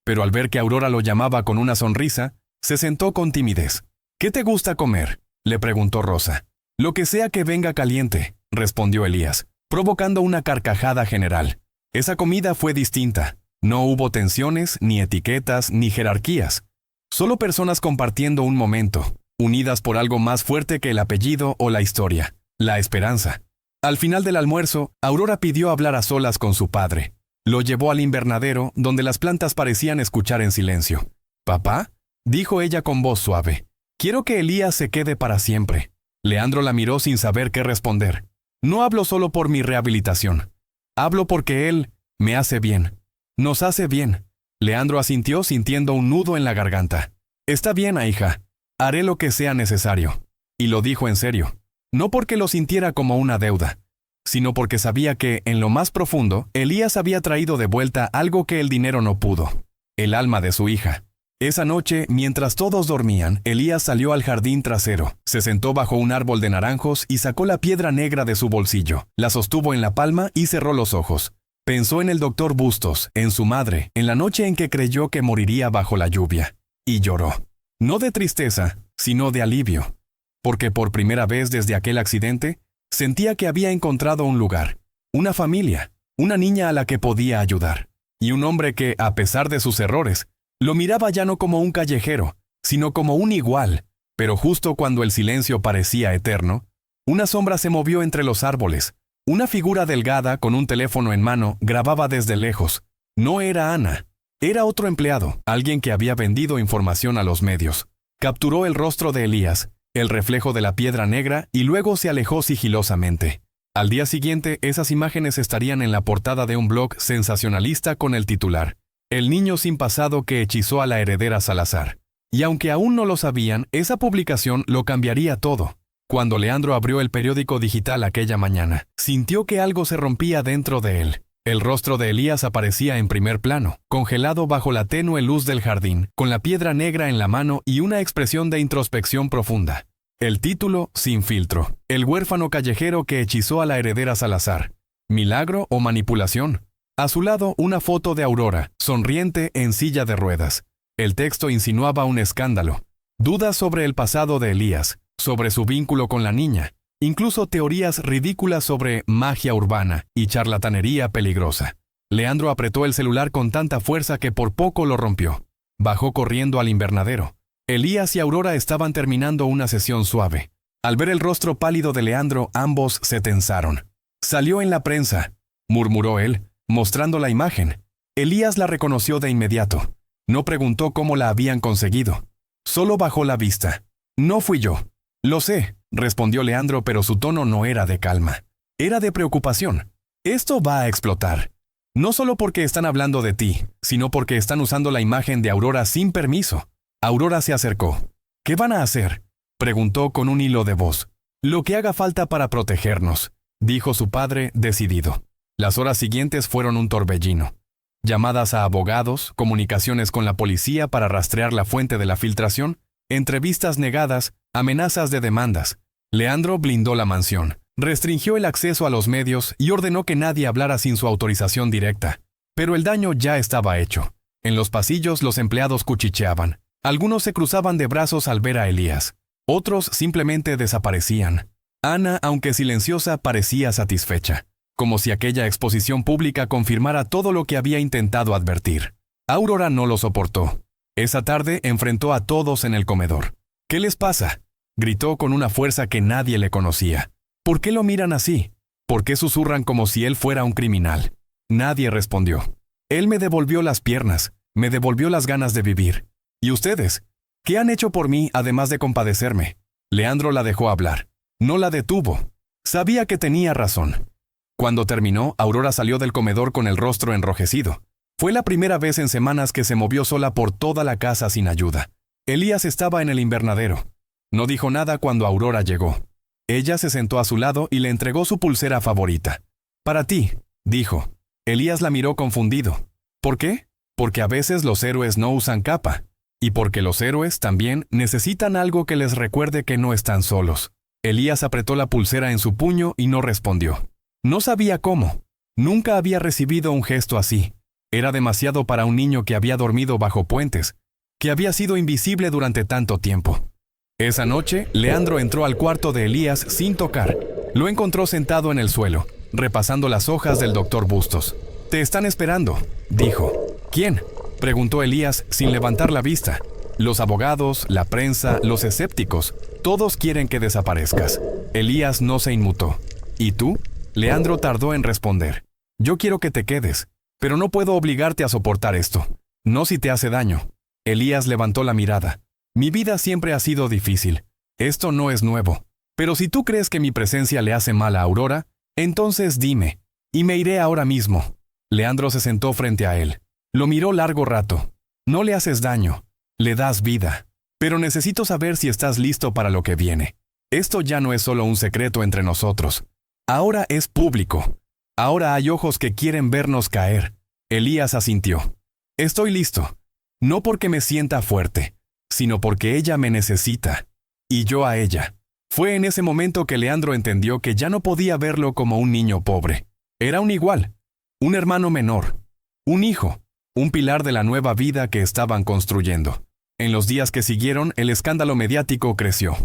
pero al ver que Aurora lo llamaba con una sonrisa, se sentó con timidez. «¿Qué te gusta comer?», le preguntó Rosa. «Lo que sea que venga caliente», respondió Elías, provocando una carcajada general. Esa comida fue distinta. No hubo tensiones, ni etiquetas, ni jerarquías. Solo personas compartiendo un momento, unidas por algo más fuerte que el apellido o la historia, la esperanza. Al final del almuerzo, Aurora pidió hablar a solas con su padre. Lo llevó al invernadero, donde las plantas parecían escuchar en silencio. «¿Papá?», dijo ella con voz suave. «Quiero que Elías se quede para siempre». Leandro la miró sin saber qué responder. «No hablo solo por mi rehabilitación. Hablo porque él me hace bien. Nos hace bien». Leandro asintió sintiendo un nudo en la garganta. «Está bien, hija. Haré lo que sea necesario». Y lo dijo en serio. No porque lo sintiera como una deuda, sino porque sabía que, en lo más profundo, Elías había traído de vuelta algo que el dinero no pudo: el alma de su hija. Esa noche, mientras todos dormían, Elías salió al jardín trasero, se sentó bajo un árbol de naranjos y sacó la piedra negra de su bolsillo, la sostuvo en la palma y cerró los ojos. Pensó en el doctor Bustos, en su madre, en la noche en que creyó que moriría bajo la lluvia, y lloró. No de tristeza, sino de alivio, porque por primera vez desde aquel accidente, sentía que había encontrado un lugar, una familia, una niña a la que podía ayudar, y un hombre que, a pesar de sus errores, lo miraba ya no como un callejero, sino como un igual. Pero justo cuando el silencio parecía eterno, una sombra se movió entre los árboles. Una figura delgada con un teléfono en mano grababa desde lejos. No era Ana. Era otro empleado, alguien que había vendido información a los medios. Capturó el rostro de Elías, el reflejo de la piedra negra, y luego se alejó sigilosamente. Al día siguiente, esas imágenes estarían en la portada de un blog sensacionalista con el titular: «El niño sin pasado que hechizó a la heredera Salazar». Y aunque aún no lo sabían, esa publicación lo cambiaría todo. Cuando Leandro abrió el periódico digital aquella mañana, sintió que algo se rompía dentro de él. El rostro de Elías aparecía en primer plano, congelado bajo la tenue luz del jardín, con la piedra negra en la mano y una expresión de introspección profunda. El título, sin filtro. El huérfano callejero que hechizó a la heredera Salazar. ¿Milagro o manipulación? A su lado, una foto de Aurora, sonriente en silla de ruedas. El texto insinuaba un escándalo. Dudas sobre el pasado de Elías, sobre su vínculo con la niña, incluso teorías ridículas sobre magia urbana y charlatanería peligrosa. Leandro apretó el celular con tanta fuerza que por poco lo rompió. Bajó corriendo al invernadero. Elías y Aurora estaban terminando una sesión suave. Al ver el rostro pálido de Leandro, ambos se tensaron. «Salió en la prensa», murmuró él, mostrando la imagen. Elías la reconoció de inmediato. No preguntó cómo la habían conseguido. Solo bajó la vista. «No fui yo». «Lo sé», respondió Leandro, pero su tono no era de calma. Era de preocupación. «Esto va a explotar. No solo porque están hablando de ti, sino porque están usando la imagen de Aurora sin permiso». Aurora se acercó. «¿Qué van a hacer?», preguntó con un hilo de voz. «Lo que haga falta para protegernos», dijo su padre, decidido. Las horas siguientes fueron un torbellino. Llamadas a abogados, comunicaciones con la policía para rastrear la fuente de la filtración, entrevistas negadas, amenazas de demandas. Leandro blindó la mansión, restringió el acceso a los medios y ordenó que nadie hablara sin su autorización directa. Pero el daño ya estaba hecho. En los pasillos los empleados cuchicheaban. Algunos se cruzaban de brazos al ver a Elías. Otros simplemente desaparecían. Ana, aunque silenciosa, parecía satisfecha, como si aquella exposición pública confirmara todo lo que había intentado advertir. Aurora no lo soportó. Esa tarde enfrentó a todos en el comedor. «¿Qué les pasa?», gritó con una fuerza que nadie le conocía. «¿Por qué lo miran así? ¿Por qué susurran como si él fuera un criminal?». Nadie respondió. «Él me devolvió las piernas, me devolvió las ganas de vivir. ¿Y ustedes? ¿Qué han hecho por mí además de compadecerme?». Leandro la dejó hablar. No la detuvo. Sabía que tenía razón. Cuando terminó, Aurora salió del comedor con el rostro enrojecido. Fue la primera vez en semanas que se movió sola por toda la casa sin ayuda. Elías estaba en el invernadero. No dijo nada cuando Aurora llegó. Ella se sentó a su lado y le entregó su pulsera favorita. «Para ti», dijo. Elías la miró confundido. «¿Por qué?». «Porque a veces los héroes no usan capa. Y porque los héroes también necesitan algo que les recuerde que no están solos». Elías apretó la pulsera en su puño y no respondió. No sabía cómo. Nunca había recibido un gesto así. Era demasiado para un niño que había dormido bajo puentes, que había sido invisible durante tanto tiempo. Esa noche, Leandro entró al cuarto de Elías sin tocar. Lo encontró sentado en el suelo, repasando las hojas del doctor Bustos. «Te están esperando», dijo. «¿Quién?», preguntó Elías sin levantar la vista. «Los abogados, la prensa, los escépticos, todos quieren que desaparezcas». Elías no se inmutó. «¿Y tú?». Leandro tardó en responder. «Yo quiero que te quedes, pero no puedo obligarte a soportar esto. No si te hace daño». Elías levantó la mirada. «Mi vida siempre ha sido difícil. Esto no es nuevo. Pero si tú crees que mi presencia le hace mal a Aurora, entonces dime, y me iré ahora mismo». Leandro se sentó frente a él. Lo miró largo rato. «No le haces daño. Le das vida. Pero necesito saber si estás listo para lo que viene. Esto ya no es solo un secreto entre nosotros. Ahora es público. Ahora hay ojos que quieren vernos caer». Elías asintió. «Estoy listo. No porque me sienta fuerte, sino porque ella me necesita. Y yo a ella». Fue en ese momento que Leandro entendió que ya no podía verlo como un niño pobre. Era un igual, un hermano menor, un hijo, un pilar de la nueva vida que estaban construyendo. En los días que siguieron, el escándalo mediático creció.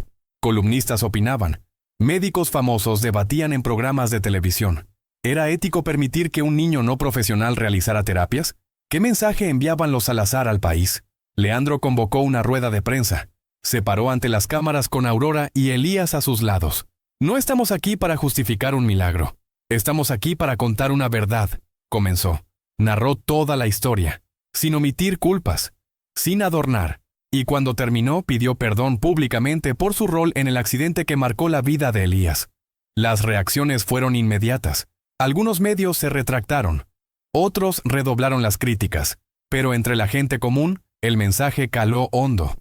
Columnistas opinaban. Médicos famosos debatían en programas de televisión. ¿Era ético permitir que un niño no profesional realizara terapias? ¿Qué mensaje enviaban los Salazar al país? Leandro convocó una rueda de prensa. Se paró ante las cámaras con Aurora y Elías a sus lados. «No estamos aquí para justificar un milagro. Estamos aquí para contar una verdad», comenzó. Narró toda la historia, sin omitir culpas, sin adornar. Y cuando terminó, pidió perdón públicamente por su rol en el accidente que marcó la vida de Elías. Las reacciones fueron inmediatas. Algunos medios se retractaron. Otros redoblaron las críticas. Pero entre la gente común, el mensaje caló hondo.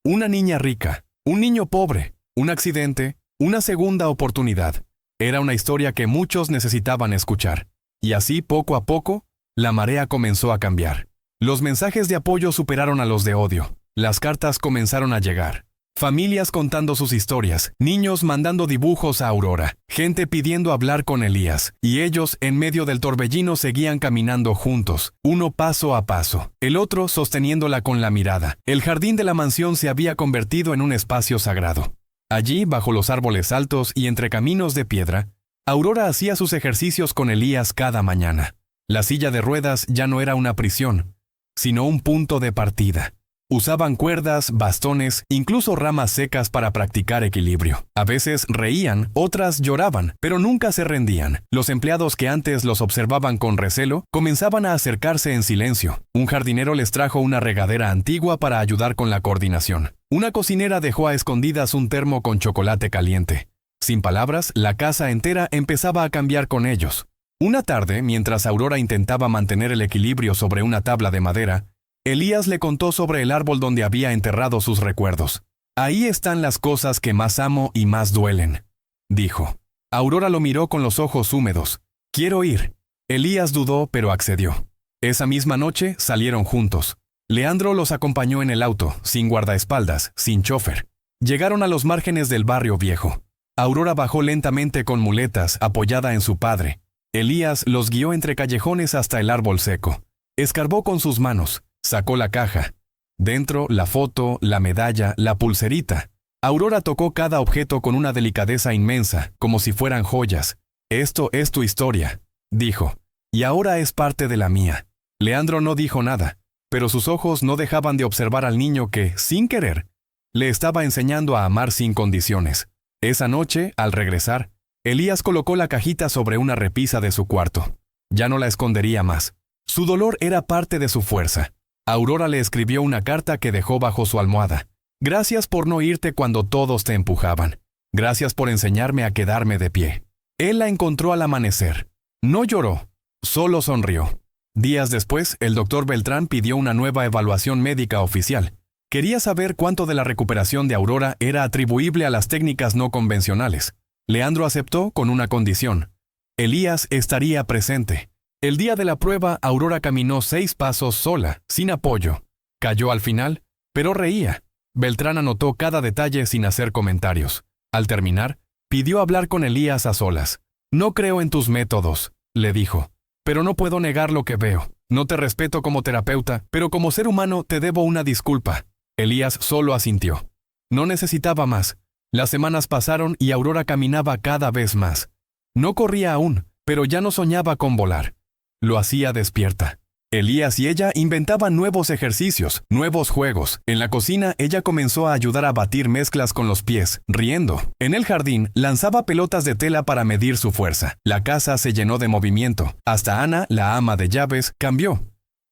Una niña rica, un niño pobre, un accidente, una segunda oportunidad. Era una historia que muchos necesitaban escuchar. Y así, poco a poco, la marea comenzó a cambiar. Los mensajes de apoyo superaron a los de odio. Las cartas comenzaron a llegar. Familias contando sus historias, niños mandando dibujos a Aurora, gente pidiendo hablar con Elías, y ellos, en medio del torbellino, seguían caminando juntos, uno paso a paso, el otro sosteniéndola con la mirada. El jardín de la mansión se había convertido en un espacio sagrado. Allí, bajo los árboles altos y entre caminos de piedra, Aurora hacía sus ejercicios con Elías cada mañana. La silla de ruedas ya no era una prisión, sino un punto de partida. Usaban cuerdas, bastones, incluso ramas secas para practicar equilibrio. A veces reían, otras lloraban, pero nunca se rendían. Los empleados que antes los observaban con recelo comenzaban a acercarse en silencio. Un jardinero les trajo una regadera antigua para ayudar con la coordinación. Una cocinera dejó a escondidas un termo con chocolate caliente. Sin palabras, la casa entera empezaba a cambiar con ellos. Una tarde, mientras Aurora intentaba mantener el equilibrio sobre una tabla de madera, Elías le contó sobre el árbol donde había enterrado sus recuerdos. «Ahí están las cosas que más amo y más duelen», dijo. Aurora lo miró con los ojos húmedos. «Quiero ir». Elías dudó, pero accedió. Esa misma noche salieron juntos. Leandro los acompañó en el auto, sin guardaespaldas, sin chofer. Llegaron a los márgenes del barrio viejo. Aurora bajó lentamente con muletas, apoyada en su padre. Elías los guió entre callejones hasta el árbol seco. Escarbó con sus manos. Sacó la caja. Dentro, la foto, la medalla, la pulserita. Aurora tocó cada objeto con una delicadeza inmensa, como si fueran joyas. «Esto es tu historia», dijo, «y ahora es parte de la mía». Leandro no dijo nada, pero sus ojos no dejaban de observar al niño que, sin querer, le estaba enseñando a amar sin condiciones. Esa noche, al regresar, Elías colocó la cajita sobre una repisa de su cuarto. Ya no la escondería más. Su dolor era parte de su fuerza. Aurora le escribió una carta que dejó bajo su almohada. «Gracias por no irte cuando todos te empujaban. Gracias por enseñarme a quedarme de pie». Él la encontró al amanecer. No lloró, solo sonrió. Días después, el doctor Beltrán pidió una nueva evaluación médica oficial. Quería saber cuánto de la recuperación de Aurora era atribuible a las técnicas no convencionales. Leandro aceptó con una condición. Elías estaría presente. El día de la prueba, Aurora caminó 6 pasos sola, sin apoyo. Cayó al final, pero reía. Beltrán anotó cada detalle sin hacer comentarios. Al terminar, pidió hablar con Elías a solas. «No creo en tus métodos», le dijo, «pero no puedo negar lo que veo. No te respeto como terapeuta, pero como ser humano te debo una disculpa». Elías solo asintió. No necesitaba más. Las semanas pasaron y Aurora caminaba cada vez más. No corría aún, pero ya no soñaba con volar. Lo hacía despierta. Elías y ella inventaban nuevos ejercicios, nuevos juegos. En la cocina, ella comenzó a ayudar a batir mezclas con los pies, riendo. En el jardín, lanzaba pelotas de tela para medir su fuerza. La casa se llenó de movimiento. Hasta Ana, la ama de llaves, cambió.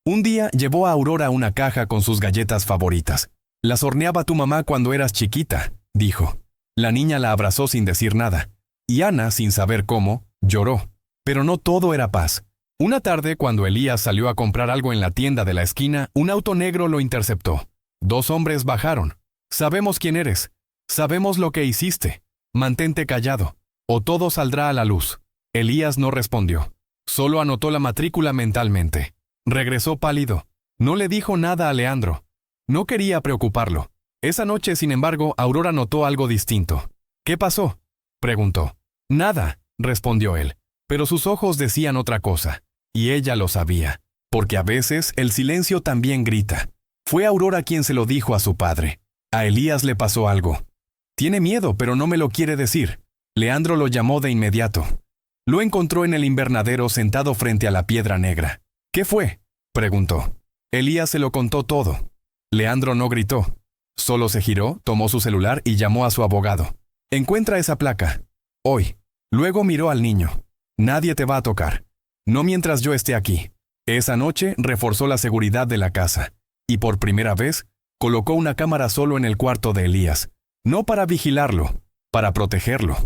Un día llevó a Aurora una caja con sus galletas favoritas. «Las horneaba tu mamá cuando eras chiquita», dijo. La niña la abrazó sin decir nada. Y Ana, sin saber cómo, lloró. Pero no todo era paz. Una tarde, cuando Elías salió a comprar algo en la tienda de la esquina, un auto negro lo interceptó. 2 hombres bajaron. «Sabemos quién eres. Sabemos lo que hiciste. Mantente callado, o todo saldrá a la luz». Elías no respondió. Solo anotó la matrícula mentalmente. Regresó pálido. No le dijo nada a Leandro. No quería preocuparlo. Esa noche, sin embargo, Aurora notó algo distinto. «¿Qué pasó?», preguntó. «Nada», respondió él. Pero sus ojos decían otra cosa. Y ella lo sabía, porque a veces el silencio también grita. Fue Aurora quien se lo dijo a su padre. A Elías le pasó algo. «Tiene miedo, pero no me lo quiere decir». Leandro lo llamó de inmediato. Lo encontró en el invernadero sentado frente a la piedra negra. «¿Qué fue?», preguntó. Elías se lo contó todo. Leandro no gritó. Solo se giró, tomó su celular y llamó a su abogado. «Encuentra esa placa. Hoy». Luego miró al niño. «Nadie te va a tocar. No mientras yo esté aquí». Esa noche reforzó la seguridad de la casa. Y por primera vez, colocó una cámara solo en el cuarto de Elías. No para vigilarlo, para protegerlo.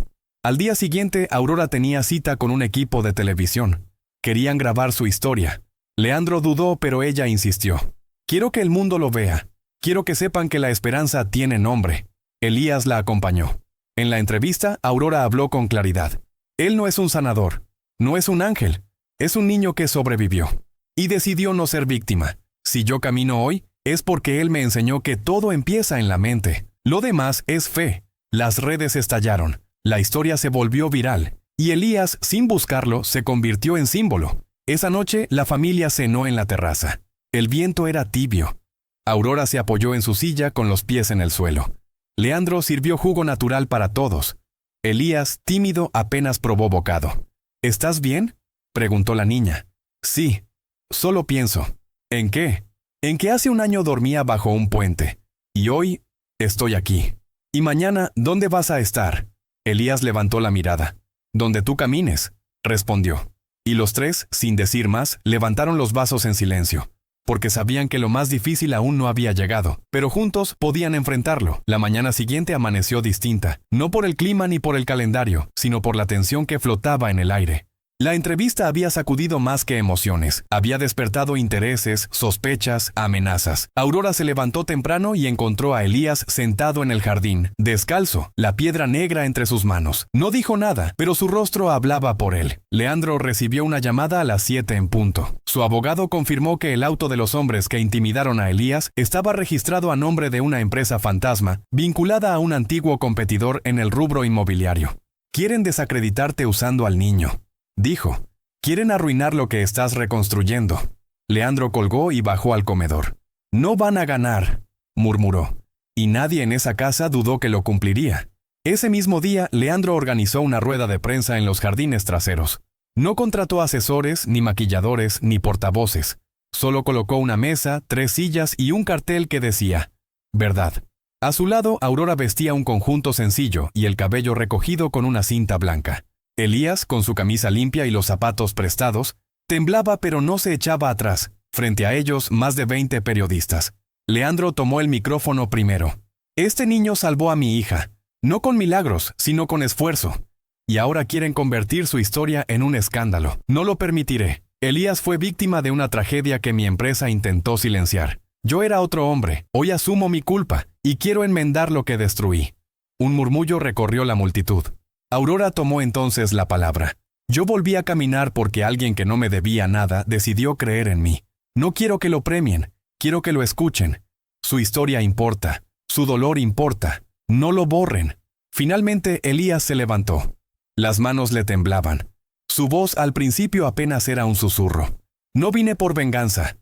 Al día siguiente, Aurora tenía cita con un equipo de televisión. Querían grabar su historia. Leandro dudó, pero ella insistió. «Quiero que el mundo lo vea. Quiero que sepan que la esperanza tiene nombre». Elías la acompañó. En la entrevista, Aurora habló con claridad. «Él no es un sanador. No es un ángel. Es un niño que sobrevivió. Y decidió no ser víctima. Si yo camino hoy, es porque él me enseñó que todo empieza en la mente. Lo demás es fe. Las redes estallaron. La historia se volvió viral. Y Elías, sin buscarlo, se convirtió en símbolo. Esa noche, la familia cenó en la terraza. El viento era tibio. Aurora se apoyó en su silla con los pies en el suelo. Leandro sirvió jugo natural para todos. Elías, tímido, apenas probó bocado. ¿Estás bien?, preguntó la niña. Sí. Solo pienso. ¿En qué? En que hace un año dormía bajo un puente. Y hoy, estoy aquí. ¿Y mañana, dónde vas a estar? Elías levantó la mirada. Donde tú camines, respondió. Y los tres, sin decir más, levantaron los vasos en silencio, porque sabían que lo más difícil aún no había llegado, pero juntos podían enfrentarlo. La mañana siguiente amaneció distinta, no por el clima ni por el calendario, sino por la tensión que flotaba en el aire. La entrevista había sacudido más que emociones, había despertado intereses, sospechas, amenazas. Aurora se levantó temprano y encontró a Elías sentado en el jardín, descalzo, la piedra negra entre sus manos. No dijo nada, pero su rostro hablaba por él. Leandro recibió una llamada a las 7 en punto. Su abogado confirmó que el auto de los hombres que intimidaron a Elías estaba registrado a nombre de una empresa fantasma, vinculada a un antiguo competidor en el rubro inmobiliario. Quieren desacreditarte usando al niño, dijo. Quieren arruinar lo que estás reconstruyendo. Leandro colgó y bajó al comedor. No van a ganar, murmuró. Y nadie en esa casa dudó que lo cumpliría. Ese mismo día, Leandro organizó una rueda de prensa en los jardines traseros. No contrató asesores, ni maquilladores, ni portavoces. Solo colocó una mesa, 3 sillas y un cartel que decía: verdad. A su lado, Aurora vestía un conjunto sencillo y el cabello recogido con una cinta blanca. Elías, con su camisa limpia y los zapatos prestados, temblaba pero no se echaba atrás. Frente a ellos, más de 20 periodistas. Leandro tomó el micrófono primero. Este niño salvó a mi hija, no con milagros, sino con esfuerzo. Y ahora quieren convertir su historia en un escándalo. No lo permitiré. Elías fue víctima de una tragedia que mi empresa intentó silenciar. Yo era otro hombre, hoy asumo mi culpa, y quiero enmendar lo que destruí. Un murmullo recorrió la multitud. Aurora tomó entonces la palabra. Yo volví a caminar porque alguien que no me debía nada decidió creer en mí. No quiero que lo premien, quiero que lo escuchen. Su historia importa, su dolor importa. No lo borren. Finalmente Elías se levantó. Las manos le temblaban. Su voz al principio apenas era un susurro. No vine por venganza.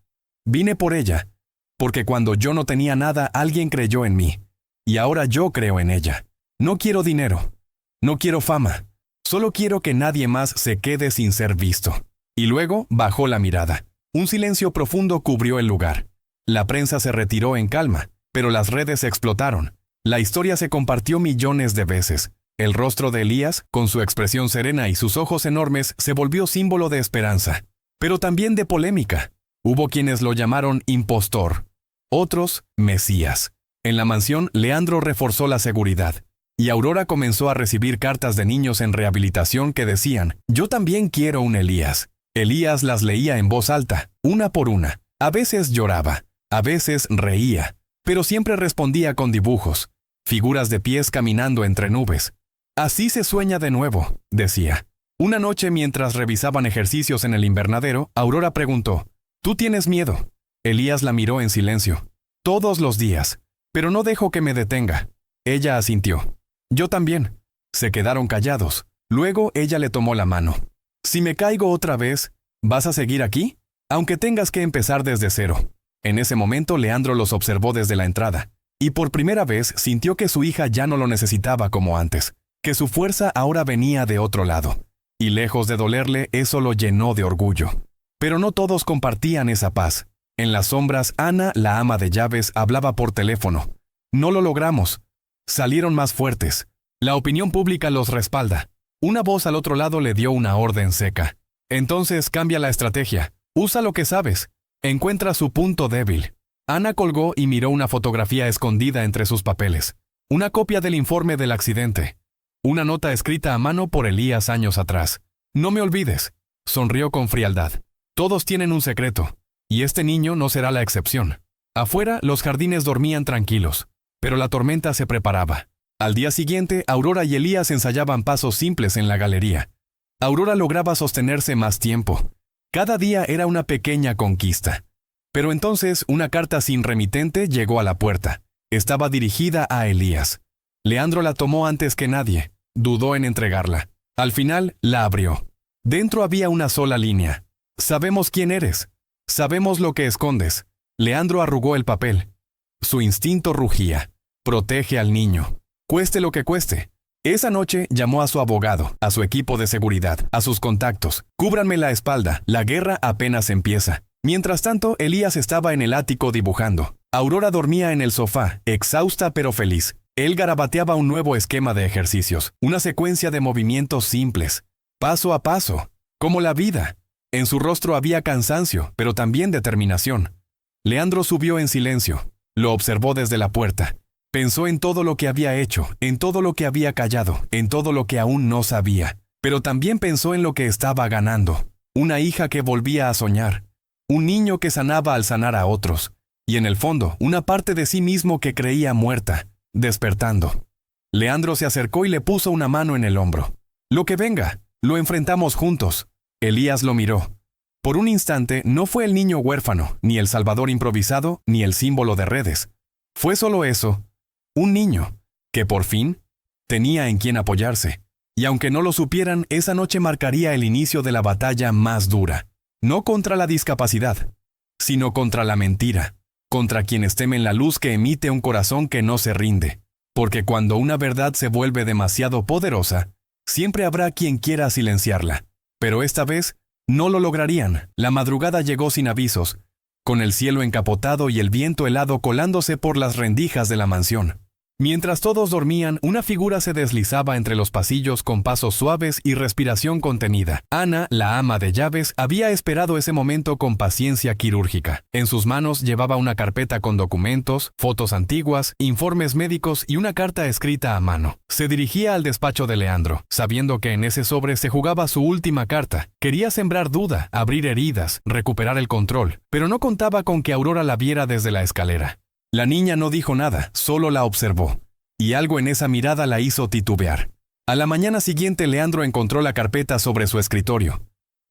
Vine por ella. Porque cuando yo no tenía nada, alguien creyó en mí. Y ahora yo creo en ella. No quiero dinero. No quiero fama. Solo quiero que nadie más se quede sin ser visto. Y luego bajó la mirada. Un silencio profundo cubrió el lugar. La prensa se retiró en calma, pero las redes explotaron. La historia se compartió millones de veces. El rostro de Elías, con su expresión serena y sus ojos enormes, se volvió símbolo de esperanza, pero también de polémica. Hubo quienes lo llamaron impostor, otros Mesías. En la mansión, Leandro reforzó la seguridad, y Aurora comenzó a recibir cartas de niños en rehabilitación que decían: «Yo también quiero un Elías». Elías las leía en voz alta, una por una. A veces lloraba, a veces reía, pero siempre respondía con dibujos, figuras de pies caminando entre nubes. «Así se sueña de nuevo», decía. Una noche, mientras revisaban ejercicios en el invernadero, Aurora preguntó: «¿Tú tienes miedo?». Elías la miró en silencio. «Todos los días, pero no dejo que me detenga». Ella asintió. «Yo también». Se quedaron callados. Luego ella le tomó la mano. «Si me caigo otra vez, ¿vas a seguir aquí? Aunque tengas que empezar desde cero». En ese momento Leandro los observó desde la entrada, y por primera vez sintió que su hija ya no lo necesitaba como antes, que su fuerza ahora venía de otro lado. Y lejos de dolerle, eso lo llenó de orgullo. Pero no todos compartían esa paz. En las sombras, Ana, la ama de llaves, hablaba por teléfono. «No lo logramos. Salieron más fuertes. La opinión pública los respalda». Una voz al otro lado le dio una orden seca. «Entonces cambia la estrategia. Usa lo que sabes. Encuentra su punto débil». Ana colgó y miró una fotografía escondida entre sus papeles. Una copia del informe del accidente. Una nota escrita a mano por Elías años atrás. «No me olvides». Sonrió con frialdad. «Todos tienen un secreto, y este niño no será la excepción». Afuera, los jardines dormían tranquilos, pero la tormenta se preparaba. Al día siguiente, Aurora y Elías ensayaban pasos simples en la galería. Aurora lograba sostenerse más tiempo. Cada día era una pequeña conquista. Pero entonces una carta sin remitente llegó a la puerta. Estaba dirigida a Elías. Leandro la tomó antes que nadie. Dudó en entregarla. Al final, la abrió. Dentro había una sola línea. Sabemos quién eres. Sabemos lo que escondes. Leandro arrugó el papel. Su instinto rugía. Protege al niño. Cueste lo que cueste. Esa noche llamó a su abogado, a su equipo de seguridad, a sus contactos. Cúbranme la espalda. La guerra apenas empieza. Mientras tanto, Elías estaba en el ático dibujando. Aurora dormía en el sofá, exhausta pero feliz. Él garabateaba un nuevo esquema de ejercicios, una secuencia de movimientos simples, paso a paso, como la vida. En su rostro había cansancio, pero también determinación. Leandro subió en silencio. Lo observó desde la puerta. Pensó en todo lo que había hecho, en todo lo que había callado, en todo lo que aún no sabía. Pero también pensó en lo que estaba ganando. Una hija que volvía a soñar. Un niño que sanaba al sanar a otros. Y en el fondo, una parte de sí mismo que creía muerta, despertando. Leandro se acercó y le puso una mano en el hombro. Lo que venga, lo enfrentamos juntos. Elías lo miró. Por un instante no fue el niño huérfano, ni el salvador improvisado, ni el símbolo de redes. Fue solo eso. Un niño, que por fin tenía en quien apoyarse. Y aunque no lo supieran, esa noche marcaría el inicio de la batalla más dura. No contra la discapacidad, sino contra la mentira. Contra quienes temen la luz que emite un corazón que no se rinde. Porque cuando una verdad se vuelve demasiado poderosa, siempre habrá quien quiera silenciarla. Pero esta vez, no lo lograrían. La madrugada llegó sin avisos, con el cielo encapotado y el viento helado colándose por las rendijas de la mansión. Mientras todos dormían, una figura se deslizaba entre los pasillos con pasos suaves y respiración contenida. Ana, la ama de llaves, había esperado ese momento con paciencia quirúrgica. En sus manos llevaba una carpeta con documentos, fotos antiguas, informes médicos y una carta escrita a mano. Se dirigía al despacho de Leandro, sabiendo que en ese sobre se jugaba su última carta. Quería sembrar duda, abrir heridas, recuperar el control, pero no contaba con que Aurora la viera desde la escalera. La niña no dijo nada, solo la observó, y algo en esa mirada la hizo titubear. A la mañana siguiente Leandro encontró la carpeta sobre su escritorio.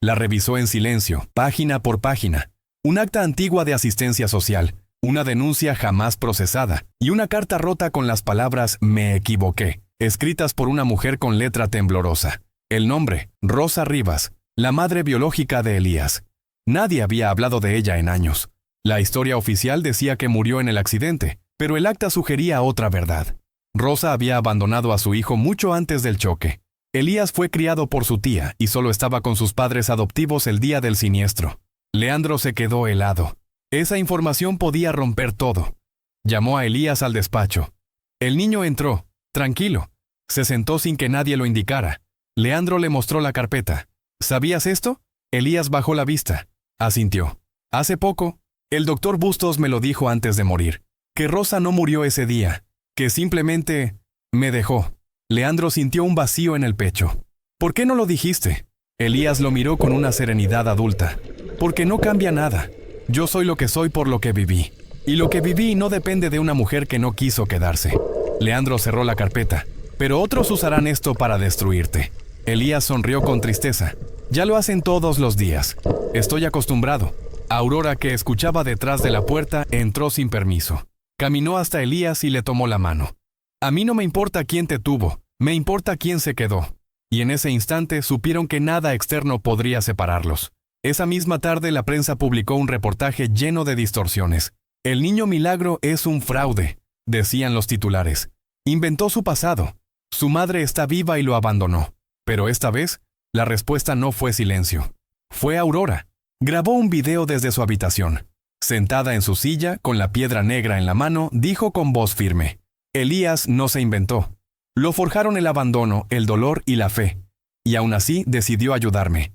La revisó en silencio, página por página. Un acta antigua de asistencia social, una denuncia jamás procesada, y una carta rota con las palabras «me equivoqué», escritas por una mujer con letra temblorosa. El nombre, Rosa Rivas, la madre biológica de Elías. Nadie había hablado de ella en años. La historia oficial decía que murió en el accidente, pero el acta sugería otra verdad. Rosa había abandonado a su hijo mucho antes del choque. Elías fue criado por su tía y solo estaba con sus padres adoptivos el día del siniestro. Leandro se quedó helado. Esa información podía romper todo. Llamó a Elías al despacho. El niño entró, tranquilo. Se sentó sin que nadie lo indicara. Leandro le mostró la carpeta. ¿Sabías esto? Elías bajó la vista. Asintió. Hace poco, el doctor Bustos me lo dijo antes de morir. Que Rosa no murió ese día. Que simplemente me dejó. Leandro sintió un vacío en el pecho. ¿Por qué no lo dijiste? Elías lo miró con una serenidad adulta. Porque no cambia nada. Yo soy lo que soy por lo que viví. Y lo que viví no depende de una mujer que no quiso quedarse. Leandro cerró la carpeta. Pero otros usarán esto para destruirte. Elías sonrió con tristeza. Ya lo hacen todos los días. Estoy acostumbrado. Aurora, que escuchaba detrás de la puerta, entró sin permiso. Caminó hasta Elías y le tomó la mano. A mí no me importa quién te tuvo, me importa quién se quedó. Y en ese instante supieron que nada externo podría separarlos. Esa misma tarde la prensa publicó un reportaje lleno de distorsiones. El niño milagro es un fraude, decían los titulares. Inventó su pasado. Su madre está viva y lo abandonó. Pero esta vez, la respuesta no fue silencio. Fue Aurora. Grabó un video desde su habitación. Sentada en su silla, con la piedra negra en la mano, dijo con voz firme: Elías no se inventó. Lo forjaron el abandono, el dolor y la fe. Y aún así decidió ayudarme.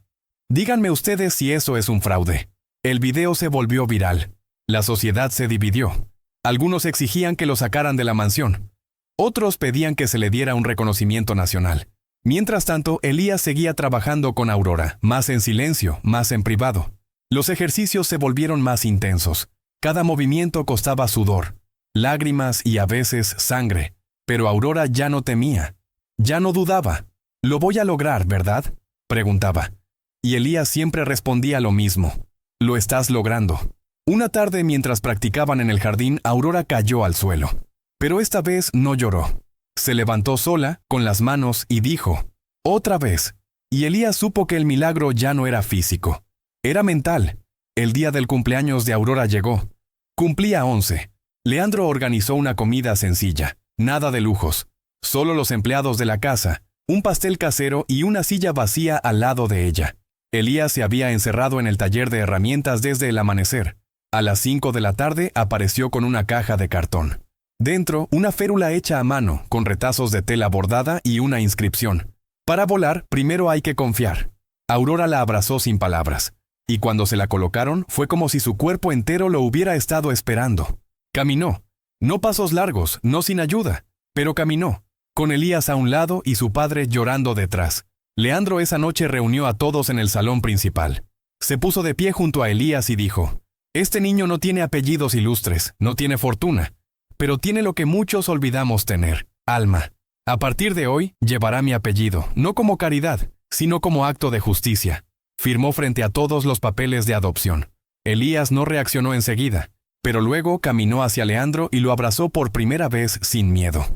Díganme ustedes si eso es un fraude. El video se volvió viral. La sociedad se dividió. Algunos exigían que lo sacaran de la mansión. Otros pedían que se le diera un reconocimiento nacional. Mientras tanto, Elías seguía trabajando con Aurora, más en silencio, más en privado. Los ejercicios se volvieron más intensos. Cada movimiento costaba sudor, lágrimas y a veces sangre. Pero Aurora ya no temía. Ya no dudaba. «Lo voy a lograr, ¿verdad?», preguntaba. Y Elías siempre respondía lo mismo. Lo estás logrando. Una tarde, mientras practicaban en el jardín, Aurora cayó al suelo. Pero esta vez no lloró. Se levantó sola, con las manos, y dijo, «Otra vez». Y Elías supo que el milagro ya no era físico. Era mental. El día del cumpleaños de Aurora llegó. Cumplía 11. Leandro organizó una comida sencilla. Nada de lujos. Solo los empleados de la casa, un pastel casero y una silla vacía al lado de ella. Elías se había encerrado en el taller de herramientas desde el amanecer. A las 5 de la tarde apareció con una caja de cartón. Dentro, una férula hecha a mano, con retazos de tela bordada y una inscripción. Para volar, primero hay que confiar. Aurora la abrazó sin palabras. Y cuando se la colocaron, fue como si su cuerpo entero lo hubiera estado esperando. Caminó. No pasos largos, no sin ayuda, pero caminó, con Elías a un lado y su padre llorando detrás. Leandro esa noche reunió a todos en el salón principal. Se puso de pie junto a Elías y dijo, «Este niño no tiene apellidos ilustres, no tiene fortuna, pero tiene lo que muchos olvidamos tener, alma. A partir de hoy, llevará mi apellido, no como caridad, sino como acto de justicia». Firmó frente a todos los papeles de adopción. Elías no reaccionó enseguida, pero luego caminó hacia Leandro y lo abrazó por primera vez sin miedo.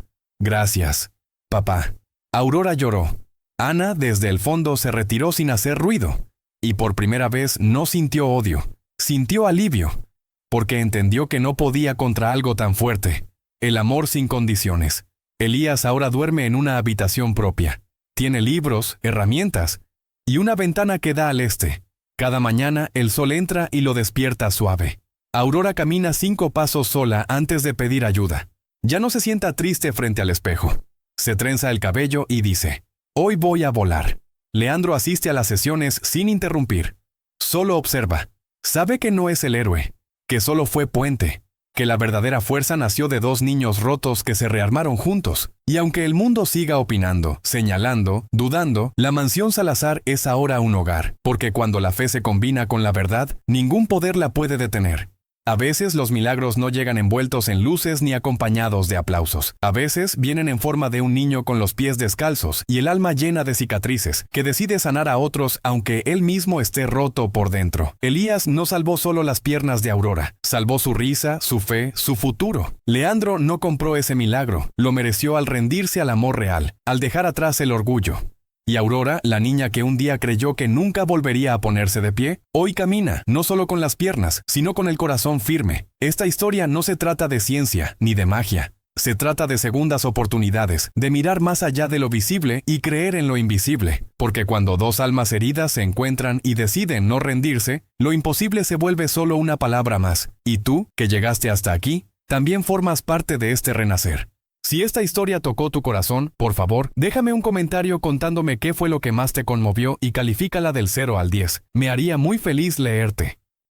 «Gracias, papá». Aurora lloró. Ana, desde el fondo, se retiró sin hacer ruido, y por primera vez no sintió odio, sintió alivio, porque entendió que no podía contra algo tan fuerte, el amor sin condiciones. Elías ahora duerme en una habitación propia. Tiene libros, herramientas, y una ventana que da al este. Cada mañana el sol entra y lo despierta suave. Aurora camina 5 pasos sola antes de pedir ayuda. Ya no se sienta triste frente al espejo. Se trenza el cabello y dice, «Hoy voy a volar». Leandro asiste a las sesiones sin interrumpir. Solo observa. Sabe que no es el héroe, que solo fue puente, que la verdadera fuerza nació de 2 niños rotos que se rearmaron juntos. Y aunque el mundo siga opinando, señalando, dudando, la mansión Salazar es ahora un hogar, porque cuando la fe se combina con la verdad, ningún poder la puede detener. A veces los milagros no llegan envueltos en luces ni acompañados de aplausos. A veces vienen en forma de un niño con los pies descalzos y el alma llena de cicatrices, que decide sanar a otros aunque él mismo esté roto por dentro. Elías no salvó solo las piernas de Aurora, salvó su risa, su fe, su futuro. Leandro no compró ese milagro, lo mereció al rendirse al amor real, al dejar atrás el orgullo. Y Aurora, la niña que un día creyó que nunca volvería a ponerse de pie, hoy camina, no solo con las piernas, sino con el corazón firme. Esta historia no se trata de ciencia, ni de magia. Se trata de segundas oportunidades, de mirar más allá de lo visible y creer en lo invisible. Porque cuando 2 almas heridas se encuentran y deciden no rendirse, lo imposible se vuelve solo una palabra más. Y tú, que llegaste hasta aquí, también formas parte de este renacer. Si esta historia tocó tu corazón, por favor, déjame un comentario contándome qué fue lo que más te conmovió y califícala del 0 al 10. Me haría muy feliz leerte.